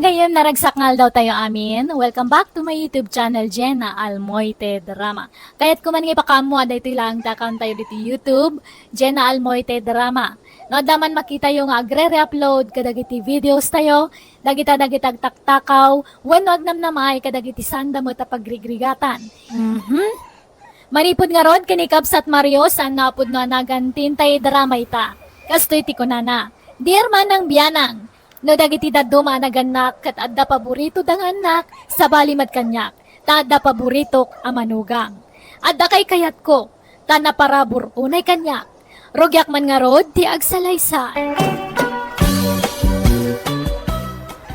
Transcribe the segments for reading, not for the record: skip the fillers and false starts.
Gayon naragsakngal daw tayo amin. Welcome back to my YouTube channel, Jenna Almoite Drama. Kaya't kuman nga ipakamu, aday ito lang account tayo dito YouTube, Jenna Almoite Drama. No, daman makita yung agre-re-upload kadagiti videos tayo, dagita taktakaw, wanwag namnamay kadagiti sanda mo tapagrigrigatan. Maripod nga rod, kinikabs at Mario, saan napod nga nagantin tayo drama ita. Kastoy ti ko nana. Dear manang biyanang, no dagiti daduma naganak kat adda paborito dang anak sa balimad kanyak, ta adda paborito amanugang. Adda kay kayat ko, ta naparabor unay kanyak. Rogyak man nga rod, ti agsalaysa.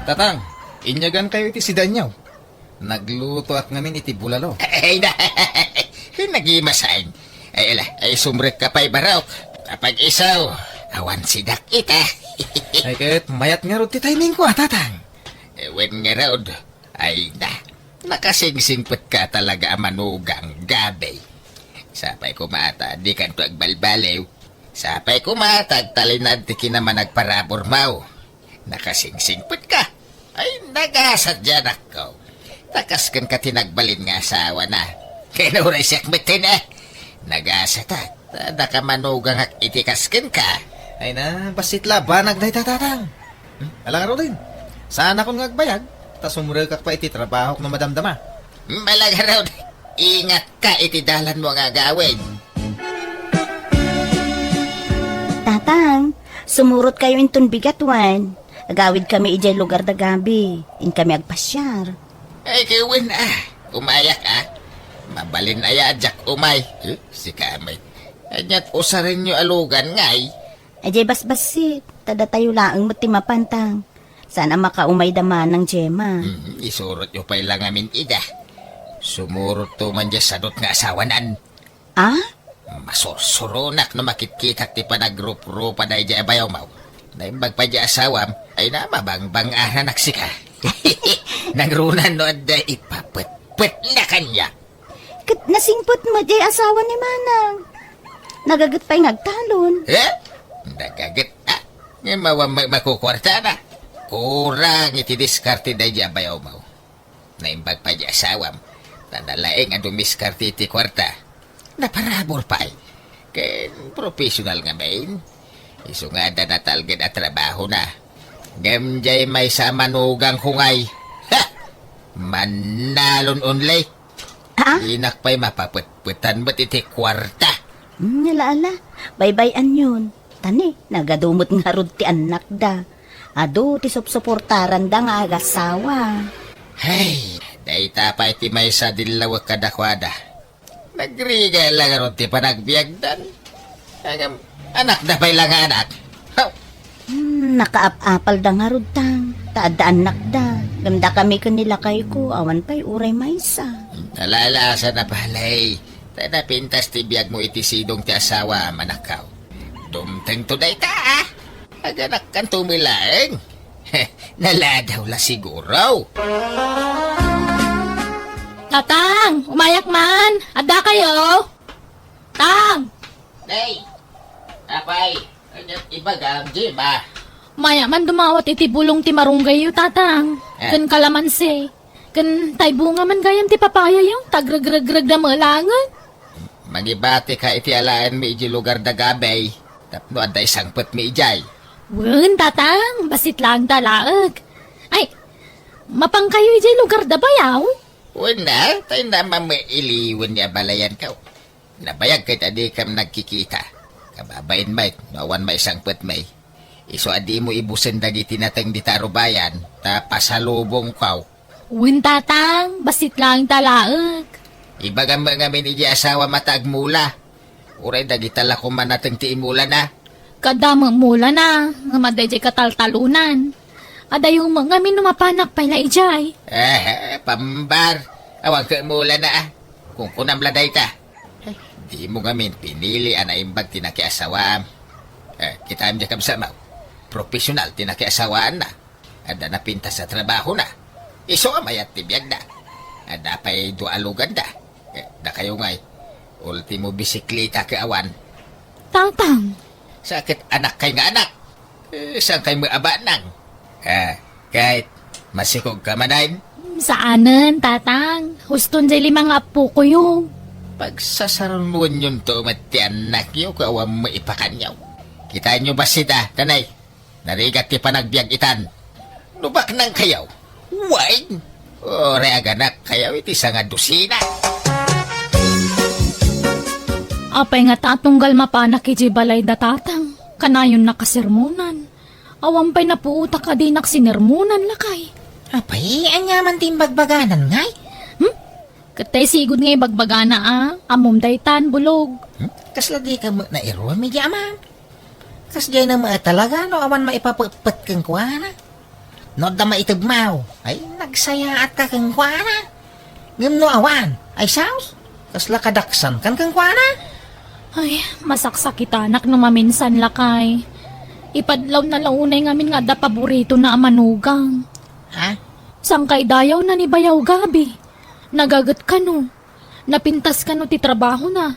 Tatang, inyagan kayo iti si Danyaw. Nagluto at ngamin iti bulalo. Ay na, nagimasain. Ay sumrek ka pa'y baraw. Kapag isaw, awan sidak ita. Ay kahit mayat nga rod ti timing ko, tatang. When nga raod, ay na, nakasingsingpot ka talaga amanugang gabay. Sapay kumata, di kanto agbalbalew. Sapay kumata, talinad ti kinaman nagparabor mau. Nakasingsingpot ka. Ay, nagasad dyan ako. Takaskan ka tinagbalin nga asawa na. Kinuray siyak mitin Nagasad at, nakamanugang hak itikaskan ka. Ay na, basit labanag na tatang. Alang araw din. Saan akong ngagbayag? Ta sumurag kak pa iti trabaho na madamdama. Malagaraw, ingat ka itidalan mo nga gawin. Tatang, sumurot kayo intun bigatwan. Agawid kami ijay lugar da gabi. In kami agpasyar. Ay, kiwin umayak Mabalin aya ajak umay. Si kamay. Anyat usarin nyo alugan ngay. Ajay basbasit. Tada tayo laang matimapantang. Sana makaumay daman ng Gemma. Isurot nyo pa'y lang amin ida. Sumurot to man dyan sadot nga asawanan. Ah? Masursurunak na makitkitak ti panagrup-rupa na ija bayaw mau. Naimbag pa dyan asawam, ay na mabangbang anak sika. Nangrunan no da ipapet-pet na kanya. Kat nasingpot mo jay asawa ni Manang. Nagagat pa'y nagtalon. Nagagat Nga makukwarta na. Kurang iti diskarte da ija bayaw mau. Naimbag pa dyan asawam, tanalaeng ang dumiskarte iti kwarta. Naparabor pa Ken professional nga main. Iso nga da natalgid at trabaho na. Gamjay may sa manugang hungay. Ha! Manalon unlay. Ah? Inak pa'y mapaputputan ba't iti kwarta. Ala, baybayan yun. Tani, nagadumot nga rod ti anak da. Ado, ti supsuportaran da nga agasawa. Hay, dayta pa iti may sa dilawag kadakwada. Nagriga lang ron ti panagbiagdan. Agam, anak na pa'y lang anak. Haw! Nakaap-apal da nga rod tang. Taada anak da. Ganda kami kanila kay ko. Awan pa'y uray maysa. Nalalasa na palay. Tanapintas ti biyag mo iti sidong ti asawa manakaw. Dumteng to dayta Aganak kan tumilaeng. Naladaw la siguro. Tatang, umayak man. Adda kayo. Tang, Day! Apay! Ibagang Jima. maya man dumawat iti bulong ti marunggay yu, tatang. Kan kalamansi. Kan taybunga man gayam ti papaya yung tagrag-rag-rag na malangan. Magibati ka iti alaan mi iji lugar da gabay. Tapno adda isang put mi ijay. Wen, tatang, basit lang talaag. Ay, mapang kayo iti lugar da bayaw? Una, tayo naman may iliwan niya balayan ka. Nabayag kay tadi kam nagkikita. Kababain may, nawan may isang put may. Iso adi mo ibusin dagiti natang ditaro bayan, tapasalubong kaw. Wen, tatang, basit lang talaag. Ibagang mga minigi asawa matagmula. Uray dagitala ko man natang tiimula na. Kadamang mula na, nga madayjay kataltalunan. Adayong mga minumapanak pala ijay. Pambar. Awag ka mula na Kung kunamladay ta. Di mo ngamin pinili anaimbag tinakiasawaan. Kita am jakab sama. Profesional tinakiasawaan na. Ada na pinta sa trabaho na. Iso amayat tibiyag na. Ada pa'y dualugan da. Da kayo ngay. Ultimo bisikleta ka awan. Tatang, Sakit anak kay nga anak. Saan kay mo abanang? Kahit Masikog ka manayin. Saanan, tatang? Huston dyan limang apo ko yung. Pagsasaron mo yun to mati anak niyo kawam mo ipakanyaw. Kita nyo ba sita, tanay? Narigat ti panagbiag itan. Lubak ng kayaw. Wine! Ore aganak kayaw iti nga dusina. Apay nga tatunggal mapanak iji balay da tatang. Kanayon nakasirmunan. Awampay na puuta ka di naksinirmunan lakay. Apay, anyaman tin bagbaganan ngay. Katay sigod ngay bagbagana amom daytan bulog. Kasla di ka na iro, medya ama. Kas jay na mga talaga, no awan maipapagpat kang kuwana. No da maitagmaw, ay nagsaya at ka kang kuwana. Ngam no awan, ay saus. Kasla kadaksan kan kang kuwana. Ay, masaksak anak no maminsan lakay. Ipadlaw na launay ngamin nga da paborito na amanugang. Ha? Sangkay dayaw na ni bayaw gabi. Nagagat ka no. Napintas ka no ti trabaho na.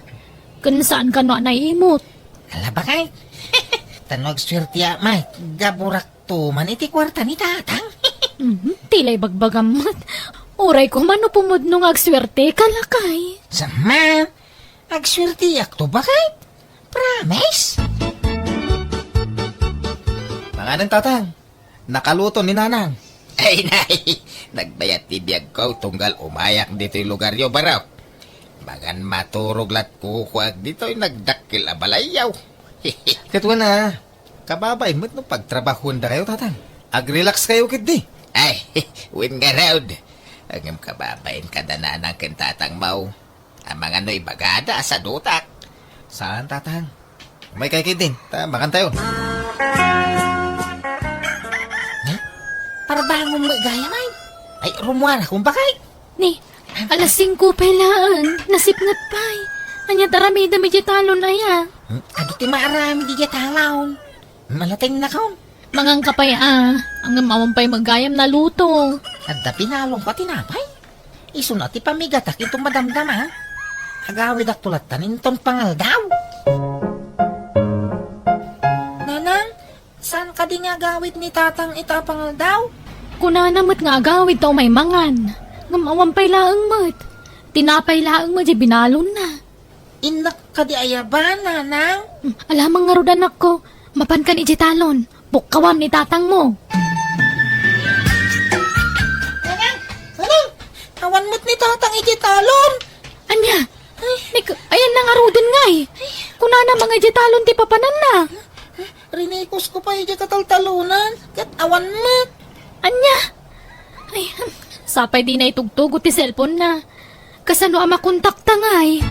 Kan saan ka no naimot. Ala ba kay? Tanog swerte may gaburak to man iti kwarta ni tatang. Tilay bagbagamat. Uray ko man no pumudno nga agswerte ka lakay. Sama, agswerte ak to ba kay? Promise? Manganan tatang, nakaluto ni nanang. Ay, nay, nagbayat ti biyag ko tunggal umayak dito yung lugar yo baraw. Magan maturog lat kukuag dito yung nagdakil abalayaw. Katwa na, kababay mo't no pagtrabahon da kayo tatang. Ag-relax kayo kit di. Ay, win nga raud. Ang kababain kada na ng kentatang mau. Ang mga no'y bagada sa dutak. Saan tatang? May kay kit din, makan tayo. Para ba mong magaya may? Ay, rumuan akong bakay. Ni, alas 5 pelaan. Nasipngat pa'y. Anya taramida medyo talon aya. Ado ti maarami di talaw. Malating na kaon. Mangang kapay ang mawampay magayam na luto. Adda pinalong pa tinapay. Iso na ti pamigatak itong madamdam ha. Agawid ak tulatan intong pangal daw. Nanang, saan ka di nga gawid ni tatang itapangal daw? Kunanamot nga agawid tao may mangan. Ngamawampay laang mat. Tinapay laang mat, binalon na. Inak ka di ayaban, nanang. Alamang nga rodan ako. Mapan ka ni Jitalon. Bukawam ni tatang mo. Nanang, awan mo't ni tatang ikitalon. Anya? Ayan na nga rodan nga eh. Kunana mga Jitalon ti papanan na. Rinikos ko pa iya kataltalunan. Kat awan mo't. Anya? Ay, sapay di na itugtugot ti cellphone na. Kasano ama kontakta nga eh.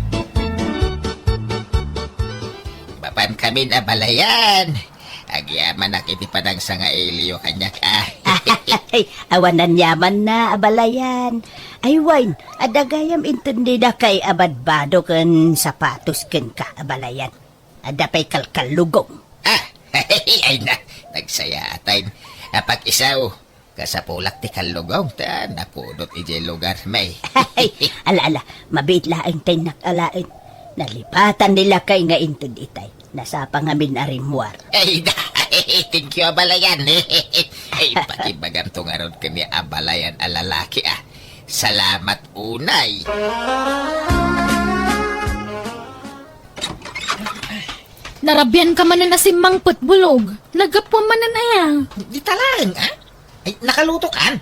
Bapan kami na balayan. Agyaman na kiti padang sa nga iliyo kanyak Ay, awanan yaman na, abalayan. Ay, wine, adagayam intindi na kay abadbado kan sapatos ken ka, abalayan. Adapay kalkalugong. Ay na, nagsaya atayin. Apak isaw, kasapulak ti kalugong ta, napunot ije lugar may. Ay, ala, mabit laing tay nakalain. Nalipatan nila kay nga intindi tay. Nasa pangamin arimwar. Ay na, thank you abalayan. Ay, pakibagan to nga ron kani abalayan alalaki Salamat unay. Narabyan ka man na nasimang putbulog. Nagapwa man na naya. Di talang Ay, nakaluto kan.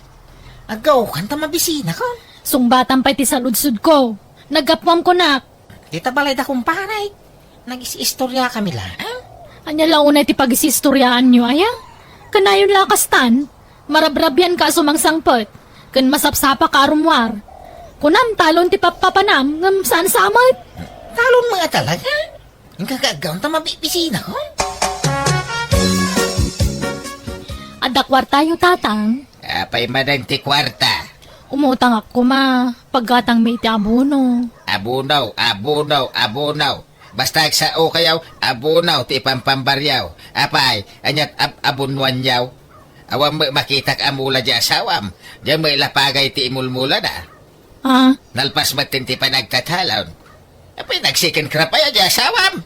Agaw kan ta mabisina ko. Sungbatan pa'y ti saludsud ko. Nagapwam ko na. Kita balay da kumparay. Nag-istorya kami lang. Anya launay ti pag-isistoryaan nyo, aya? Kanayon lakastan, marabrabyan ka sumang sangpot, kan masapsapa ka arumwar. Kunam talon ti papapanam, ngam saan samot? Talon mga talaga. Ang kagagawan ta mabibisina ko. Adakwar tayo tatang. Apay madang ti kwarta. Umutang ako paggatang may ti abono. Abunaw. Basta sa o kayaw, abunaw ti pampambaryaw. Apay, anyat abunwan yaw. Awang makitak amula di asawam. Diyan may lapagay ti imulmula na. Nalpas matin ti panagtatalon. Apay, nagsikin krapaya di asawam.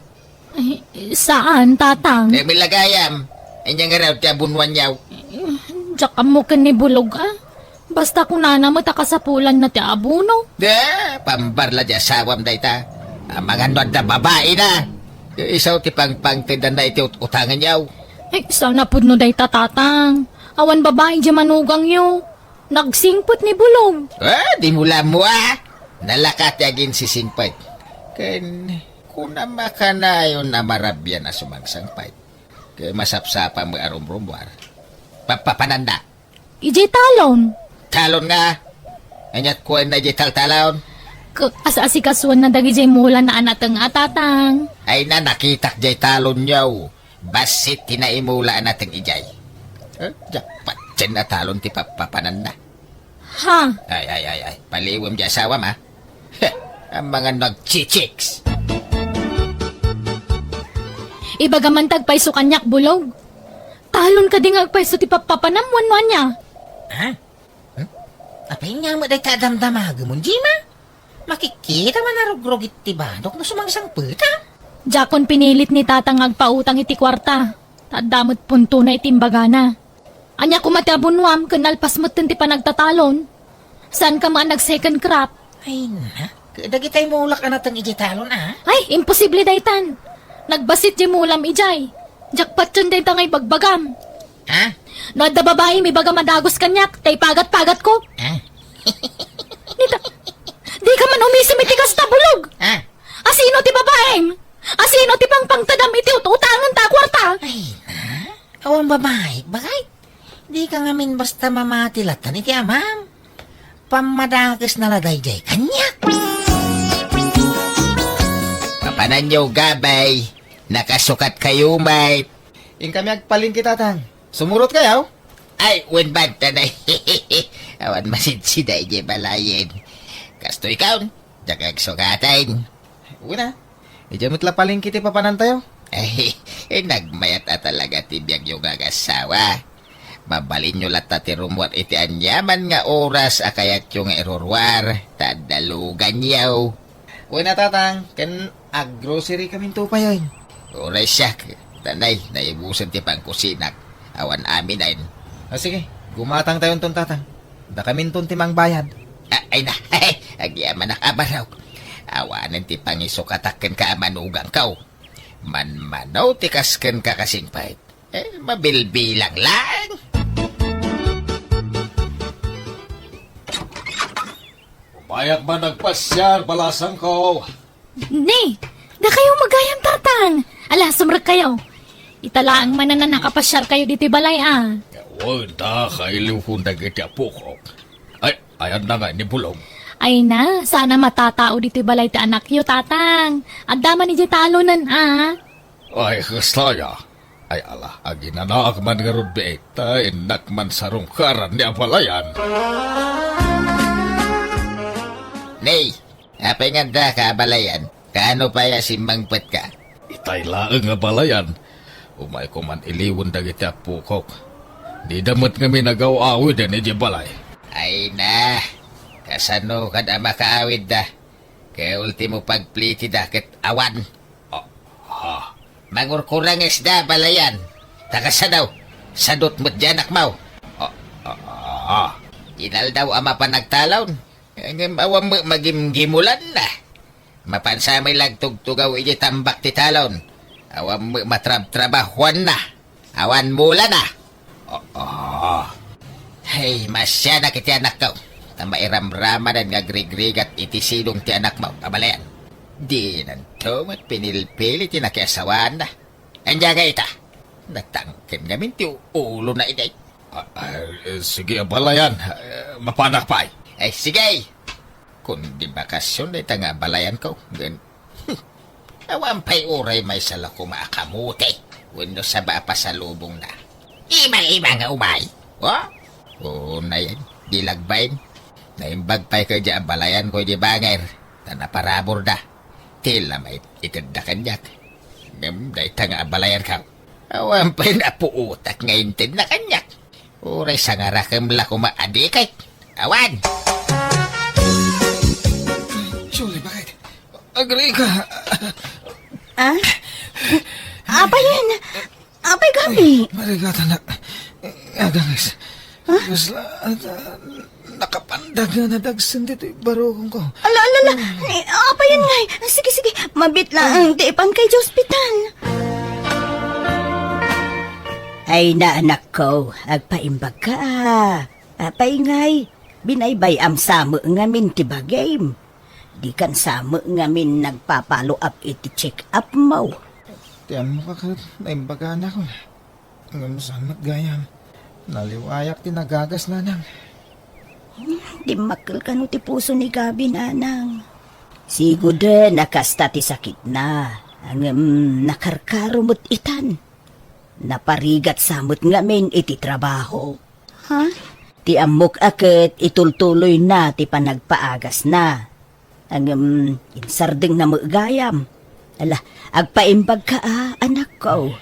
Ay, saan tatang? Milagayam. Inyang nga raw ti abunwan yaw. Diyak mo ka ni bulog Basta kung nana matakasapulan na ti abuno. Pambarla di asawam da ita. Ang mga nod na babae na. Isaw ti pangtindan na iti utangan yaw. Ay, sana pud no day tatatang. Awan babae di manugang yo. Nagsingpot ni Bulong. Di mula mo Nalakat yagin si Singpay. Kung namaka na yun na marabyan na sumangsangpay. Kaya masapsapa mo arumrumwar. Papananda. Iji talon. Talon nga. Anyat ko na iti talon. Asa-asikasuan na dagi jay mulan na anatang atatang. Ay na nakitak jay talon yaw. Basit tinaimula nating ijay. Jackpot dyan na talon ti papananda. Ha? Ay. Paliwam di asawam ha. Ang mga nag-chichiks. Ibagaman tagpaiso kanyak bulog. Talon ka ding agpaiso ti papapanamwan niya. Ha? Apay nga mo day kadamdamaga mo, Jima? Makikita man narugrogit ti badok na sumangsang puta. Jakon pinilit ni tatang agpautang iti kwarta. Tadamot punto na itimbagana. Anya kumatabunwam kanalpas mo ti panagtatalon. Saan ka man nag-second crop? Ay na, kadagitay mo ulak anatang ijitalon Ay, imposible daytan. Nagbasit di mulam ijay. Jakpat yun day tangay bagbagam. Ha? No adda babae may baga madagos kanyak, tay pagat-pagat ko. Ha? Nita, di ka man umisimitigas ta bulog. Ha? Asino ti babaeng? Asino ti pangpangtadam iti utangan ta kwarta? Ay na, awang babae, bagay. Di ka ngamin basta mamatilatan iti amam. Pamadagas na laday jay kanyak. Papanan nyo gabay. Nakasukat kayo, mate. In kami agpalin kita, tang. Sumurot kayaw? Ay, winbad tanay. Awan masinsiday di balayin. Kasto ikaw, dagag sukatan. Uwi na. Ija mo't lapaling kiti papanan tayo. Ay, nagmayat talaga tibiyag yung agasawa. Mabalin nyo lata ti rumwat iti anyaman nga oras akayat yung erorwar. Tadalugan yaw. Uwi na, tatang. Kan ag-grocery kami to pa yun. Oray siya. Tanay, naibusan ti pangkusinak. Awan amin ay. Sige, gumatang tayo ton, tatang. Da kami ton timang bayad. Ay na, agyaman nakabaraw. Awanan ti pangisukataken ka manugang kaw. Manmanaw ti kasken ka kasing pahit. Mabilbilang lang. Payak man nagpasyal, balasang ko. Ni, da kayo magayang tatang. Ala, sumrag kayo. Italaang man na nakapasyar kayo diti balay Huwag na kailiw kong nagiti apukrok. Ay, ayan na nga ni Bulong. Ay na, sana matatao diti balay ti anak yo, tatang. Adama ni talonan Ay, kastaya. Ay, ala, aginanaak man nga rubeta, inak man sarungkaran ni Abalayan. Nay, apay nga da ka balayan. Kaano pa ya simbangpet ka? Itay laang nga Balayan. Umay ko man iliwan dagiti apukok. Di damot nga minagaw-awid ni Balay. Ay na, kasano ka na makaawid da. Kaya ultimo pagpliti da ket awan. Mangurkurang isda balayan. Takasa daw, sadot mo't dyan akmaw. Inal daw ama pa nagtalon. Ang awam magimgimulan na. Mapansamay lagtugtugaw iti tambak ti talon. Awam matrab-trabahuan na. Awan mula na. Hey, masya na kiti anak ko. Tamairamramanan nga grigrigat iti silong ti anak mo. Kabalayan. Di nanto pinilpili ti nakiasawan na. Andiya ka ita. Natangkin ngamin ti ulo na iday. Sige, Balayan. Mapanak pa Ay, sige. Kung di bakasyon na nga balayan ko. Awan pa'y uray may sala ko maakamuti. Wano sa ba pa sa lubong na. Iba-iba nga umay. Oo na yan. Di lagbayin. Naimbag pa'y ka dyan balayan ko di banger. Tanaparabor da. Tila may itanda kanyak. Ngamday ta nga balayan ka. Awan pa'y napuutak nga intid na kanyak. Uray sa nga rakam la ko maadikay. Awan! Julie, bakit? Agri ka. Apay yan? Apay gabi? Marigata na. Agangis. Gasla. Daga na dagsan dito barokong ko. Ala. Apa yan ngay? Sige. Mabit lang. Tiipan kay sa ospital. Ay na anak ko, agpaimbag ka. Apay ngay, binaybay am samo ngamin ti bagay. Di kan samo ngamin nagpapalo up iti check up mo. Tiyan mo ka naimbaga na ko. Ang saan matgayam. Naliwayak tinagagas na nang. Di makal ka no ti puso ni Gabi nanang. Siguro din nakasta ti sakit na. Ang nakarkarumot itan. Naparigat samot ngamin iti trabaho. Ha? Ti amok akit itultuloy na ti panagpaagas na. Ang insardeng na magayam. Ala, agpaimbag ka anak ko.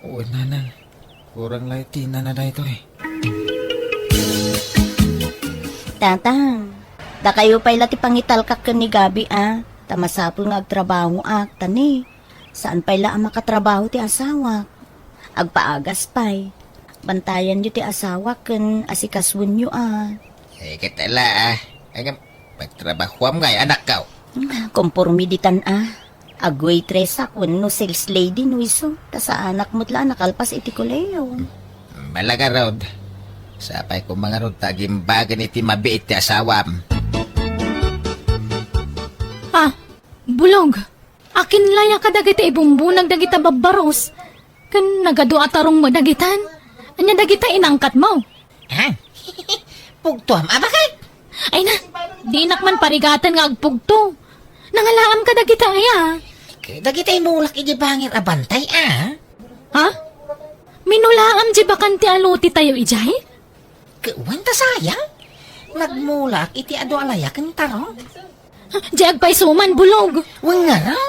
Oo, nanang. Kurang laiti na ito eh. Tatang, da kayo pa'y lati pangitalkak ka ni Gabi Tamasapol nga agtrabaho tani. Saan pa'y la makatrabaho ti asawa? Agpaagas pa'y. Bantayan nyo ti asawa kan asikaswin nyo Katala Agam, magtrabaho ngay anak ka. Kompormiditan Agway tresa kun no sales lady no iso. Ta sa anak mo't la nakalpas iti kuleo. Malaga rod. Sapay ko mga rod tagimbagan iti mabiit ti asawam. Bulog. Akin laya ka dagita ibumbunag dagita babaros. Kan nagado atarong mo dagitan. Anya dagita inangkat mo. Ha? Pugtuam, bakit? Ay na, di nakman parigatan nga agpugto. Nangalaam ka dagita Dagitay mulak iti bangir abantay, Ha? Minulaam di bakan ti aluti tayo ijay? Kuwan ta sayang. Nagmulak iti ado alayakan taro. Di agpay suman, bulog. Wang nga raw.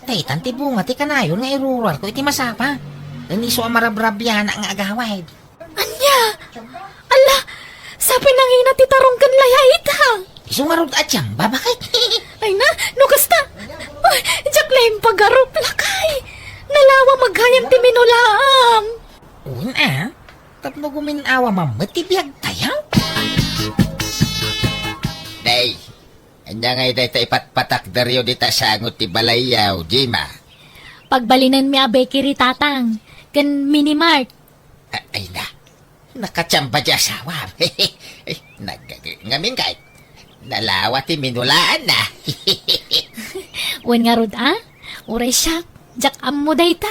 Taytan ti bunga ti kanayon nga irural ko iti masapa. Naniso ang marabrabyan ang agawad. Anya? Ala, sabi nang ina ti tarong kan layait Isungarod at siyang babakit. Ay na, no kasta. Uy, jak laing pagarup lakay. Nalawa maghayam ti minulaam. Una, tapno guminawa mamatibiyag tayo. Day, anya ngay day ta ipatpatak daryo di ta sangot ti balayaw, Jima. Pagbalinan mi abe kiri tatang. Kan minimart. Ay na, nakachamba di asawa. Ngamin kay, nalawa ti minulaan na. Wen nga rod Uray siya, jak ammo day ta.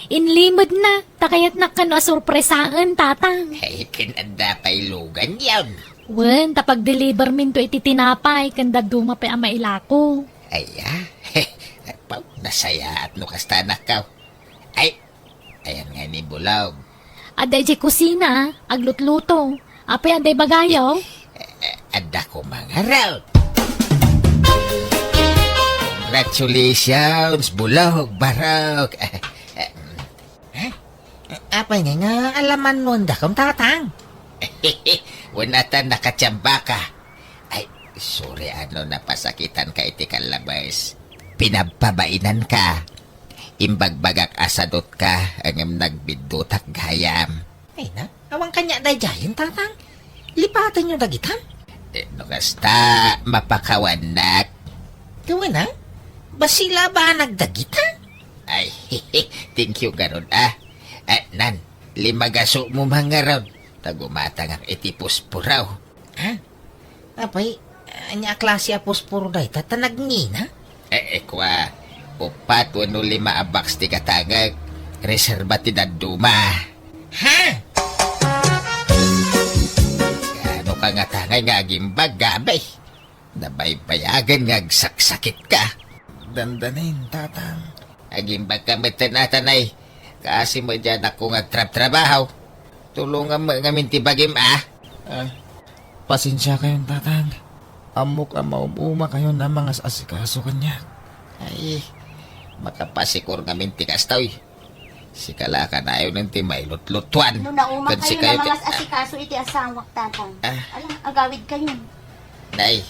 Inlimod na, takayat na kano asurpresaan tatang. Ay, kinanda pa ilugan yan. Wen, tapag-deliver min to iti tinapay, kanda dumapay ang mailako. Ay, Pau, nasaya at nukasta na ka. Ay, ayan nga ni Bulaw. Aday di kusina, aglutluto. Apay aday bagayo. Ada ko mga raw. Congratulations, Bulaw, Barok. Apay nga alaman nun da kong tatang. Wanatan nakatsamba ka. Ay, sorry napasakitan ka iti kalabas. Pinababainan ka. Imbagbagak asadot ka ang nagbidutak gayam. Ay na, awang kanya day jayan tatang. Lipatan nyo dagitan. Nukasta mapakawanak. Gawin basila ba nagdagita? Ay, thank you garon nan, limagaso mo mga raw. Tagumatang ang itipos po raw. Apay, anya klase apos puro day tatanagngina? Kwa, upat wano 5 abaks ti katangag. Reserba ti daduma. Ha? Ano ka nga tangay nga agimbag gabay? Nabaybayagan nga agsaksakit ka. Dandanin, tatang. Agimbag ka matanatanay. Kasi mo dyan ako ngagtrab-trabaho. Tulungan mo nga mintibagim Pasensya kayong tatang. Amok ang maumuma kayo na mga asikaso kanya. Ay, makapasikor nga mintikas tayo. Sikala ka na ayaw ng timay lutlutuan. No nauma Kad si kayo na kayo mga asikaso iti asawak tatang. Alam, agawid kayo. Nay,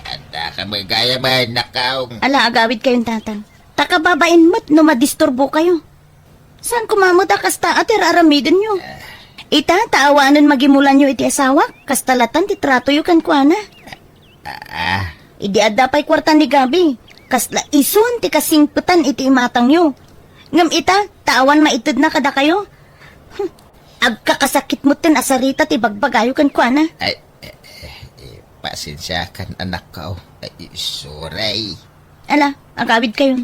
ada ka magaya ba nakaong. Ala, agawid kayong tatang. Takababain mo't no madisturbo kayo. Saan kumamot kasta atir aramidin nyo? Ita, taawanan magimulan nyo iti asawa. Kastalatan ti trato yu kan kuana. Idi adda pa'y kwarta ni Gabi. Kasla ison ti kasingputan iti imatang nyo. Ngam ita, tawan maitid na kada kayo. Agkakasakit mo tin asarita ti bagbagayo kan kwa na. Ay, pasensya kan anak ko. Ay, sorry. Ala, agawid kayo.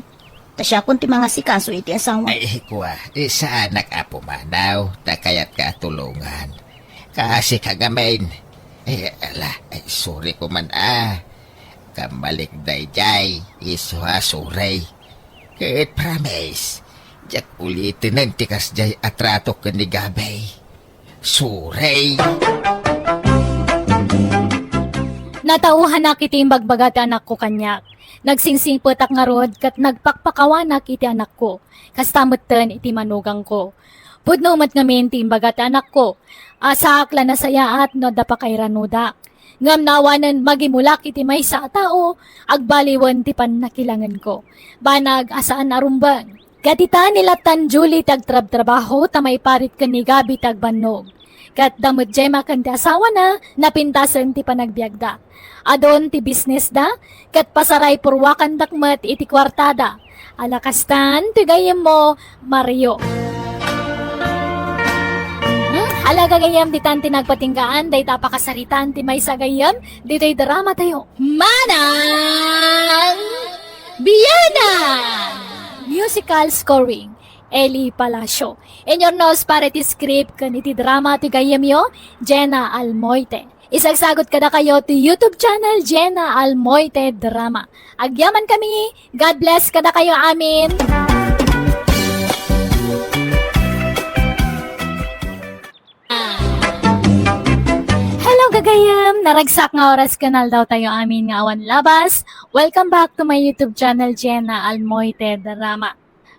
Tasya kun ti mga sikaso iti asawa. Ay, kuwa, sa anak apo manaw, takayat ka tulungan. Kasi kagamin. Ay, sorry ko man Kamalik dayjay, iswa sorry. Kahit promise, jak ulitin ng tikas jay atrato ka ni Gabay. Sorry. Natauhan na kiti bagbagat anak ko kanyak. Nagsingsingpot ak nga rod kat nagpakpakawanak iti anak ko. Kastamutan iti manugang ko. Pudnumat ngamin ti imbagat anak ko. Asa akla na saya at no dapa kay ranuda. Ngam nawanan magimulak iti may sa tao, agbaliwan ti panakilangan ko. Banag asaan arumbang. Katita nila tan Julie tagtrab-trabaho tamay parit ka ni Gabi tagbanog. Kat damot jay makan ti asawa na, napintasan ti panagbiagda. Adon ti business da, kat pasaray purwakan dakmat iti kwartada. Alakastan, tigayem mo, Mario. Alaga gayam di tan tinagpatinggaan, day tapakasaritan ti may sagayam, di tay drama tayo. Manang Biyanan! Musical scoring, Eli Palacio. In your nose para ti script kan iti drama ti gayam yo, Jenna Almoite. Isagsagot kada kayo ti YouTube channel Jenna Almoite Drama. Agyaman kami, God bless kada kayo amin. Gagayam, naragsak nga oras kanal daw tayo amin nga awan labas. Welcome back to my YouTube channel, Jenna Almoite Drama.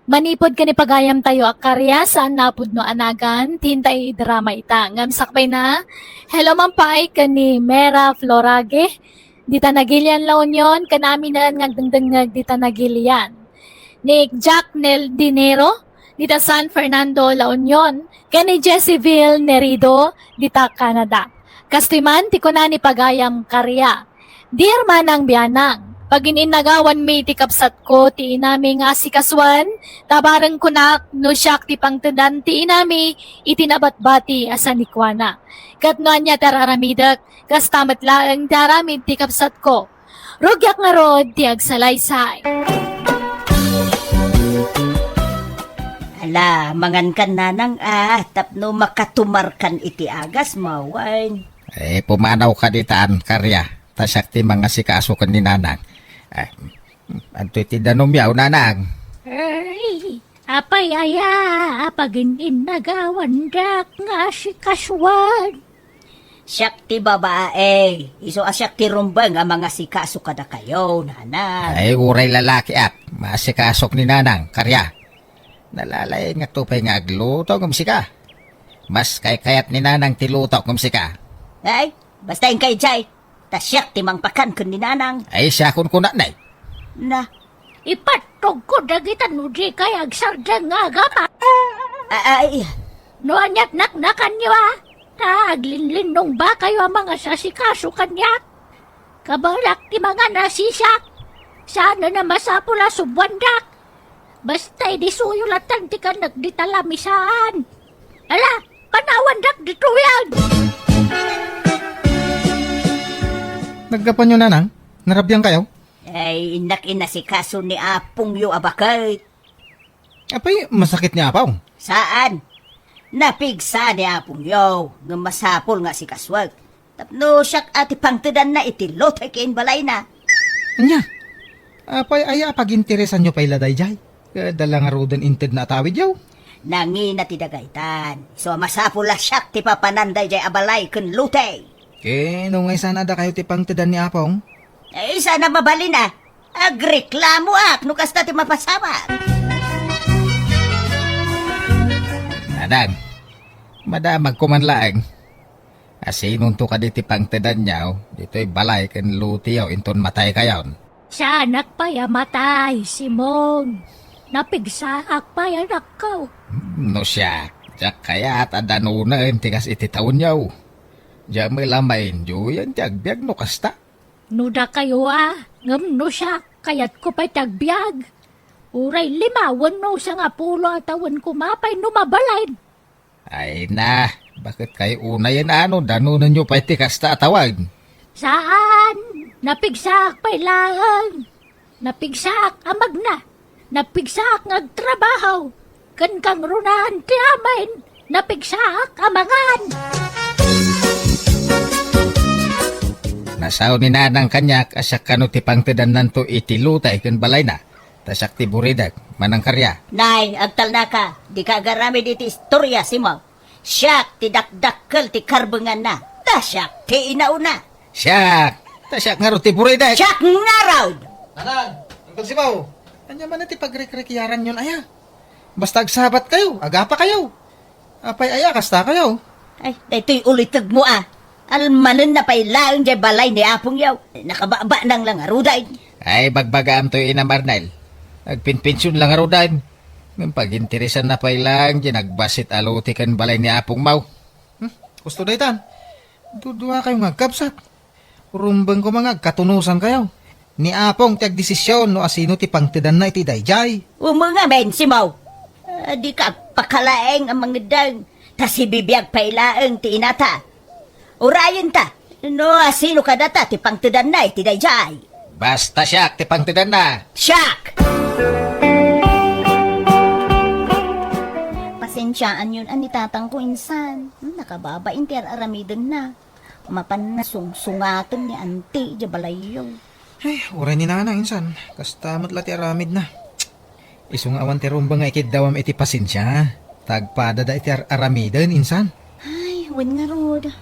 Manipod ka ni pagayam tayo akarya saan napud no anagan, tintay drama ita. Ngamsakbay na, hello mampay ka ni Mera Florage, dita nagilian laon yon, kanami na ngagdangdangag dita nagilian. Ni Jack Nel Dinero, dita San Fernando, La Union, kani Jessiville Nerido, dita Canada. Kastiman, ti kunani pagayam karya. Dear manang biyanang, pag ininagawan mi ti kapsat ko, ti inami nga sikaswan, tabarang kunak, no siyak ti pangtendan ti inami, itinabatbati asanikwana. Katnoan niya tararamidak, kastamat laang daramid ti kapsat ko. Rugyak nga rod, ti agsalaysay. Ala, mangan kan nanang tapno makatumarkan iti agas mawain. Pumanaw ka ditaan, karya. Tasyak ti mga sikaso ka ni nanang. Anto iti danomyaw, nanang. Ay, apay apagin nagawan dak nga si kaswan. Siyak ti babae. Iso asyak ti rumbang nga mga sikaso kada kayo, nanang. Ay, uray lalaki at masikasok ni nanang, karya. Nalalay nga tupay nga agluto ng musika. Mas kayat ni nanang tiluto ng musika. Ay, basta yung kay Jay. Tasyak ti mangpakan kun ni nanang. Ay, siya kun kunanay. Na, Ipatog ko dagitan mo di kay agsardang nga gama. ay, No anyat naknakan niyo Taglinlinong ba kayo ang mga sasikaso kanyak? Kabalak ti mga nasisak. Sana na masapula subwandak. Basta'y di suyulatan ti ka nagditalamisaan. Ala, panawandak dito yan. Naggapan nyo, nanang? Narabyan kayo? ay inak-ina si kaso ni Apong yu abakay. Apay, masakit niya, apaw. Saan? Napigsa ni Apong yu. Nga masapol nga si kaswag. Tapno siyak ati pangtidan na itilot ay kain balay na. Anya? Apay, ay apag-interesan nyo pa iladay, Jay. Kadala nga rodan inted na atawid yaw. Nangina ti dagaytan. So masapol la siyak ti papananday jay abalay kun lutay. Nung ngay sana da kayo tipang tidan ni Apong. Ay, sana mabali na. Agreklamo no kasta ti mapasama. Nanang, madamag kumanlaang. Asinon to ka diti pang tidan niyaw, dito'y balay kan lutiyaw inton matay kayon. Sanak pa matay, Simon. Napigsaak pa anak ko. No siya, jak kaya at adanunan tikas iti taon niyaw. Diya may lamayin diyo yan ti agbyag no kasta. Nuda kayo ngam no siya, kayat ko pa'y tagbiag. Uray limawan no sa nga pulo at awan kumapay no mabalain. Ay na, bakit kayo una yan danunan nyo pa'y tikas ta atawag? Saan? Napigsak pa'y lang. Napigsak amag na. Napigsak ngagtrabaho. Kan kang runahan ti amain. Napigsak amangan. Nasaw ni nanang kanyak asyak kano ti pangtedan nanto itilutay kan balay na. Tasak ti buridag, manang karya. Nay, agtal na ka. Di ka garami di ti istorya si mo. Siyak ti dakdakkel ti karbengan na. Tasyak ti inauna. Siyak! Tasak nga ro ti buridag. Siyak nga raw. Nanang, Uncle Sibaw, anya man ti pagrekrekyaran yun aya. Basta agsabat kayo, agapa kayo. Apay aya, kasta kayo. Ay, daytoy ulitag mo Almanan na pa'y laang di balay ni Apong yaw. Nakababa nang lang aruday. Ay, bagbagaam to inamarnal. Nagpinpinsyon lang arudan. Ng paginteresan na pa'y lang, nagbasit aluti kan balay ni Apong Mau. Gusto daytan. Dudua kayo ngagkapsat. Urumbang ko mga katunusan kayo. Ni Apong tiag desisyon no asino ti pangtidan na iti dayjay. Umunga men si Mau. Di ka pakalaeng ang mga dang. Tas ibibiyag pa'y laang ti inata. Urayan ta. No asino ka data ti pangtidan na iti dayjay. Basta siyak, ti pangtidan na. Siyak! Pasensyaan yun ani tatang ko insan. Nakababa inter aramidon na. Mapan na sungsungatan ni ante di balayo. Ay, oray ni nanang insan. Kasta matla ti aramid na. Isung awan ti rumba nga ikidawam iti pasensya. Tagpada da iti aramidon insan. Ay, wen nga rod.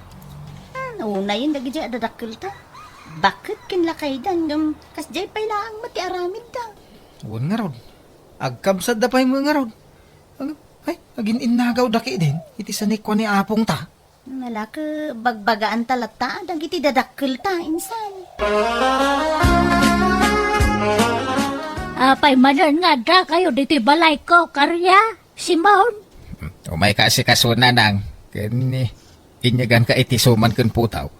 Nauna yun lagi dyan adadakil ta. Bakit kinlakay dan gam kasjay pa'y laang mati aramid ta. Uwan nga rod. Agkabsad da pa yung nga rod. Ay, agin innagaw daki din. Iti sanikwa ni Apong ta. Malaka bagbagaan talata. Dagiti dadakil ta, insan. Apay manan nga da kayo dito balay ko, karya. Simon. Umay kasi kasuna nang. Kani, inyagan ka itisuman kan putaw.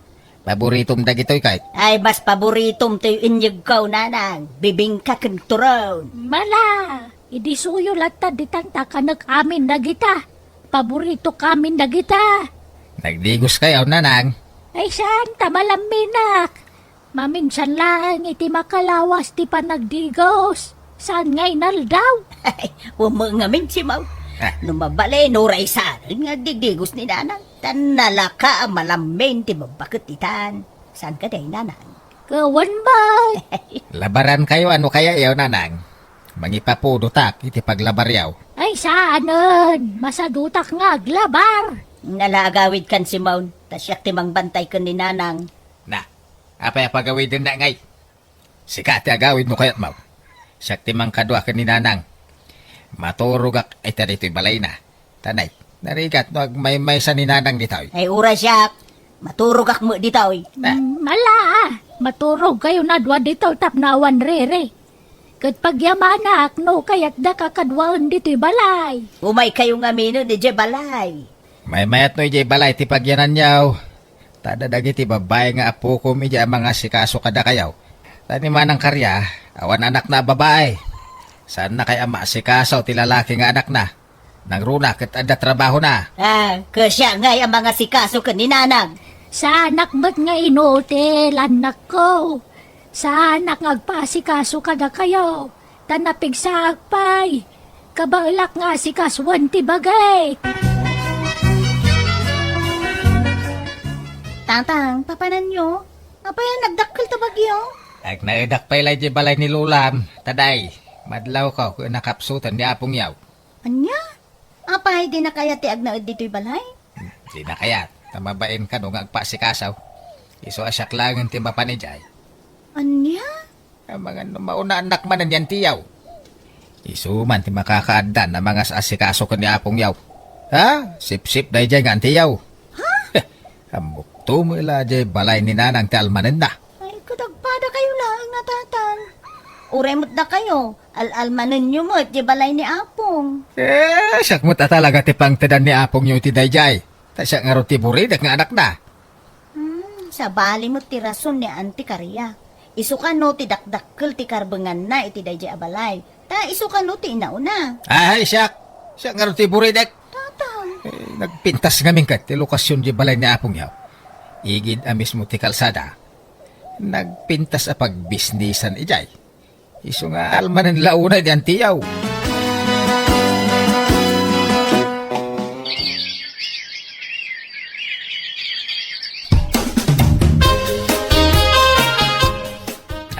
Paboritom dagitoy kahit. Ay, mas paboritom tayo inyag kaw, nanang. Bibingka kang turon. Mala. Idi suyo lata ditanta ka nag-amin na kita. Paborito kamin na kita. Nagdigos kayo nanang. Ay saan tamalaminak. Maminsan lang iti makalawas ti panagdigos. Saan ngay naldaw? Ay, umangamin si Mau. Numabali, nuray sa nga digdigos ni nanang. Tan nalaka malamin ti babakit itan. Saan ka day, nanang? Kawan ba? Labaran kayo ano kaya yaw nanang. Mangipapudutak iti paglabar yaw. Ay saanan. Masadutak nga aglabar. Nalaagawid kan si Mau. Tasyak timang bantay ka ni nanang. Na, apay pagawid din na ngay. Sikati agawid mo kayat mau. Siyak timang kadwa ka ni nanang. Maturugak ay tarito'y balay na. Tanay, narigat no agmay-may sa ni nanang ditoy. Ay, ura siyak. Maturog mo dito. Mala. Maturog kayo na dwa dito tapnawan rere. Kat pagyamanak no kayat da kakadwaan dito'y balay. Umay kayong amino di balay. May mayat no ijay balay ti pagyanan yaw. Tadadagi ti babae nga apo ko midya mga sikaso kada kayaw. Tani manang karya, awan anak na babae. Saan na kay ama sikaso ti lalaki nga anak na? Nangruna kat ada trabaho na. Kasya nga ang mga sikaso ka ni nanang. Sa anak ba't nga inutil, anak ko? Sa anak ngagpasikaso ka na kayo. Tanapig sa agpay. Kabalak nga si kaswan ti bagay. Tantang, papanan nyo? Apayan nagdakkel ta bagyo? Ag naidak pa ilay di balay ni Lulam. Taday, madlaw ko kung nakapsutan ni Apong yaw. Anya? Apay di na kaya ti agnaad dito'y balay? Di na kaya, tamabain ka nung agpasikasaw. Iso asyak lang ang timba panijay. Anya? Ang mga mauna anak man yan tiyaw. Iso man ti makakaadan na mga asikaso ka ni Apong yaw. Ha? Sip-sip na ijay nga ang tiyaw. Ha? Amok tumula jay balay ni nanang ti almanen na. Ay, kadagpada kayo lang natatan. Uremot na kayo. Al-almanan nyo mo di balay ni Apong. Siyak mo ta talaga ti pangtadan ni Apong yung ti dayjay. Ta siya nga ro ti buridak nga anak na. sa bali mo ti rason ni Auntie Karia. Isu ka no ti dakdakkel ti karbengan na iti dayjay abalay. Ta isu ka no ti inauna. Ay, siya nga rin ti buridek. Tatang. Nagpintas ngamin ka, ti lokasyon di balay ni Apong yaw. Igid amis mo ti kalsada. Nagpintas a pagbisnisan ijay. Isu nga almanan launa di antiyaw.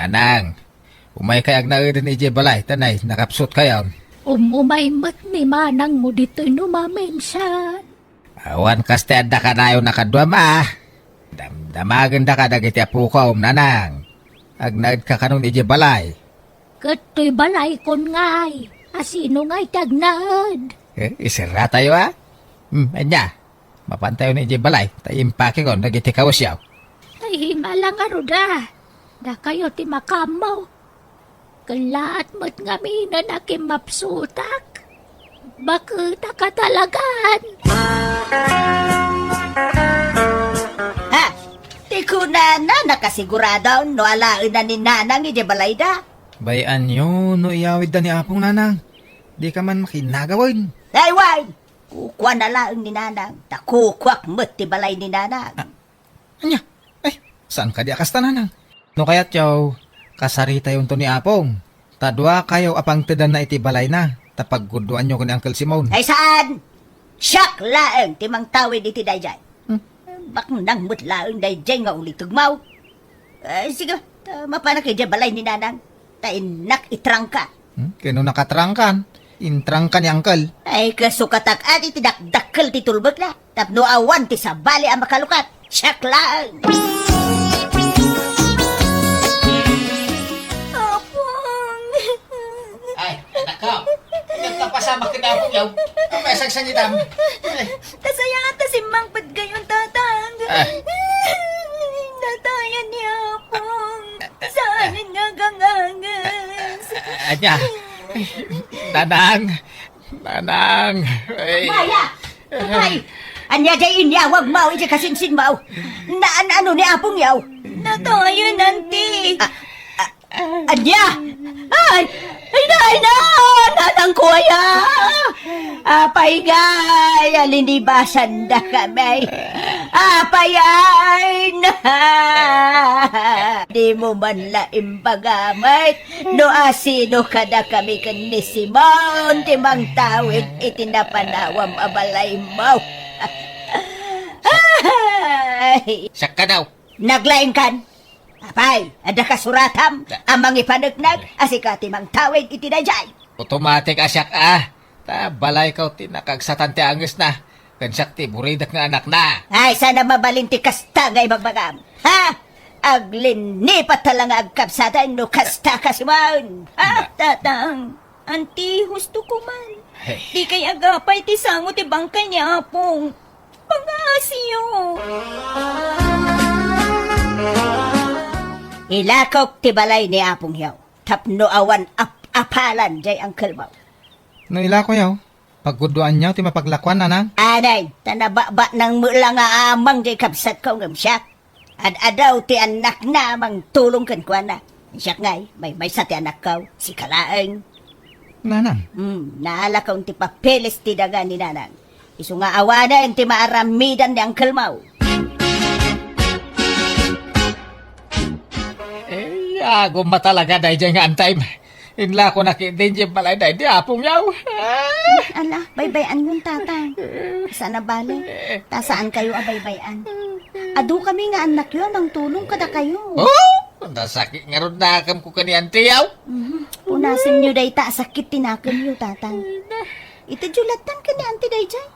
Anang, umay kayag na rin ijay balay, tanay, nakapsot kayo. Umumaymat ni manang mo dito'y numaminsan. Awan kaste adda ka na yung nakadwa ma. Damdamagan da ka dagiti apukaw, nanang. Agnaid ka kanon ijay balay. Kato'y balay kon ngay. Asino ngay tagnaad. Isira tayo ha? Anya, mapantayo na ijay balay. Tayo impake ko, dagiti kawas yaw. Ay hingalang aruda. Da kayo ti makamaw. Kalaat mo't ngami na nakimapsutak. Bakit ka talagan? Ha? Ti kunana nakasigurado no alain na ni nanang iti balay da. Bayan nyo, no iyawid da ni Apong nanang. Di ka man makinagawin. Ay, why? Kukwa na lang ni nanang. Takukwak mo't ti balay ni nanang. Anya, ay, saan ka di akas nanang? No kaya't yaw, kasarita yung to ni Apong. Tadwa kayo apang tedan na iti balay na. Tapagguduan nyo ko ni Uncle Simon. Ay saan? Siyak laeng timang tawid iti dayjay. Bak nang mo't laeng dayjay nga uli tugmaw. Sige, mapanak iti balay ni nanang. Ta inak itrangka. Kano nakatrangkan? Intrangkan ni Uncle. Ay kasukatak at iti dakdakkel ti tulbog na. Tapno awan ti sabali ang makalukat. Siyak laeng. Ay, anak ko. Nagpapasama ka na Apong yaw. Pamesag sa ngitam. Tasaya ata si Mang Padgayon, tatang. Natayan niya pong. Saan nga gangangas? Anya, nanang, ay. Maya! Ay! Anya jay inya, wag mau iti kasinsin mau. Ano ni Apong yaw? Natayan, nanti. Anya! Ay! Ay na! Nanang kuya! Apay gay! Alinibasan da kami. Apay ay na! Di mo man laim pagamit. No asino kada kami kan ni Simon. Timang tawid itinapanawam abalay mo. Ay! Siyak ka daw. Naglaing kan? Apay, ada kasuratam, amang ipanagnag, asikati mang tawid itinajay. Automatic asyak balay ka tinakagsatan ti angis na. Kansak ti buridak nga anak na. Ay, sana mabalinti kasta nga ibagmagam. Ha? Aglini pa talaga agkapsatan no kasta kasiman. Ha, tatang? Anti, husto ko man. Hey. Di kay agapay ti sango ti bangkay ni Apong. Pangasiyo. Ilakok ti balay ni Apong yaw. Tapno awan apalan jay ang kalbaw. No ila ko yaw, pagguduan niya ti mapaglakwan nanang. Anay, tanababa ng mula nga amang jay kapsat ko ng siyak. Adaw ti anak na amang tulong kan kwa na. Siyak ngay, may sa ti anak ko, si Kalaeng. Nanang, Naala kong ti papeles ti daga ni nanang. Isu nga awanan ti maaramidan ni ang kalmaw. Ako matalaga dahil dyan nga antay. Inla ko nakitin dyan balay dahil di Apong yaw. Ala, baybayan yung tatay. Sana bale, tasaan kayo abaybayan. Adu kami nga anak yun, ang tulong kada kayo. Oh, nasakit nga ron nakam ko kaniyan tiyaw. Punasin nyo day ta, sakit tinakam nyo tatang. Ito julatan ka ni Auntie Dayjay.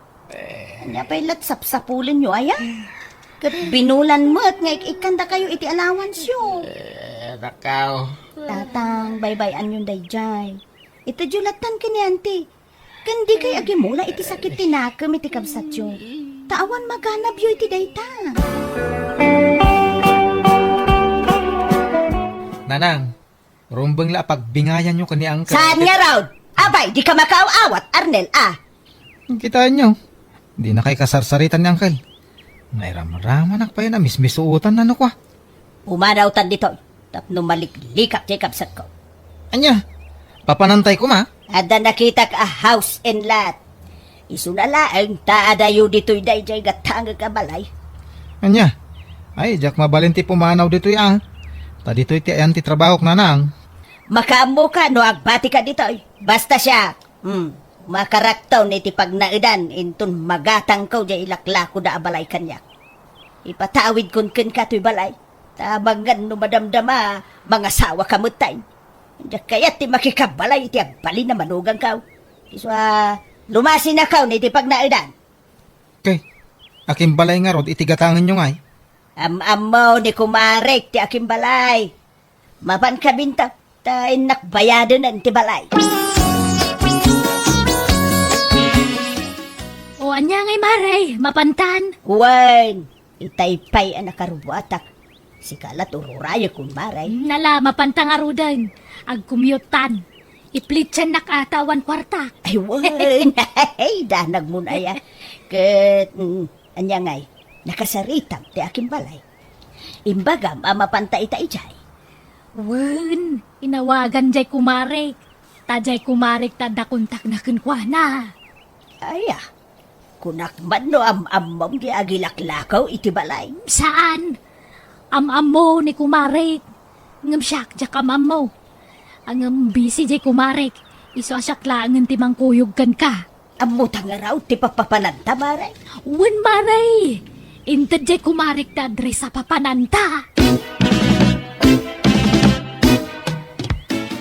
Anya pa'y latsap-sapulin nyo, aya? Kat binulan mo at nga ikanda kayo iti allowance yun. Nakaw. Tatang, baybayan yung Dayjay. Ito julatan ka ni Auntie. Kandi kay agimula iti sakit tinakam iti kabsat yun. Taawan maganap yun iti dayta. Nanang, rumbang la pagbingayan nyo kaniyang Saan nga raw? Abay, di ka makaawat, Arnel, ah. Kitaan nyo. Di na kay kasarsaritan ni Uncle. Nairaman pa yun na mismisuutan na no kwa. Umanaw tan dito. Tapno maliklikap jay kapsat ko. Anya, papanantay ko ma. Ada nakita ka house and lot. Isunala ang taadayo dito'y dayjay gatang kabalay. Anya, ay, jak mabalinti pumanaw dito ya. Ta dito'y ti ayan ti trabaho na nang. Makaamo ka no agbati ka dito'y. Basta siya. Makaraktaw ni ti pagnaidan intun magatang ko jay ilaklako da abalay kanya. Ipatawid kun ka to'y balay. Tabangan no madamdama mga sawa kamutay. Kaya ti makikabalay ti agbali na manugang ka. Iswa lumasin na ka ni ti pagnaidan. Okay, aking balay nga rod itigatangan nyo ngay. Am-amaw ni kumarek ti aking balay. Mapan ka binta, ta nakbayadan ang ti balay. O anya ngay maray, mapantan. Wan, itaypay ang nakarubuatak. Sikalat ururaya kun maray. Nala, mapantang arudan. Agkumyutan. Iplitsan nakatawan kwarta. Ay, wan. Ay, danag mo na ya. Kat, anya ngay, nakasaritang ti aking balay. Imbagam, mapantay ta ijay. Wen, inawagan jay kumarek. Tajay kumarek tada kontak na kunkwana. Ay, kunak man no am-amom di agilaklakaw iti balay. Saan? Am-am mo ni kumarek. Ngam siyak jak am-am mo. Ang busy jay kumarek. Iso asyak laangan timang kuyog kan ka. Amutang nga raw ti papapananta maray. Wen maray. Inted jay kumarek ta adre sa papananta.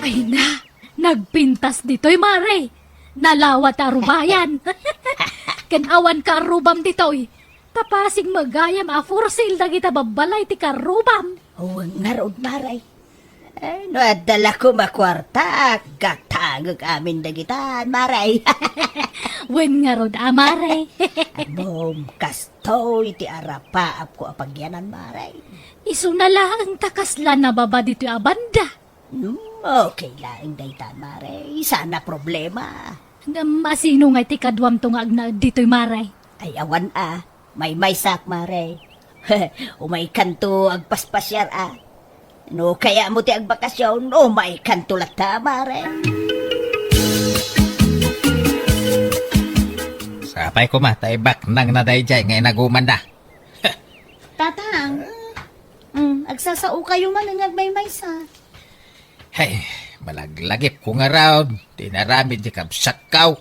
Ay na, nagpintas dito'y maray. Nalawat arubayan. Kanawan ka arubam dito'y. Tapasing magayam a for sale dagita babalay ti karubam. Huwag nga raw maray. Ay, no, adala ko makwarta. Gatagag amin dagitan, maray. Wen nga rod amare. Bom, kasto iti arapaap ko apagyanan, maray. Isu na lang takaslan na baba dito'y abanda. Okay lang, daytan, maray. Sana problema. Masino nga ti kadwam tungag na dito'y maray. Ay, awan may sak, maray. Umay kanto agpaspasyar No, kaya mo ti agbakasyon, may kanto lata, maray. Sapay ko ma, taibak nang nadayjay ngay naguman na. Tatang, agsasao kayo man ang agmay-maysa. Hey, malaglagip ko nga raw. Tinaramid di kabsakaw.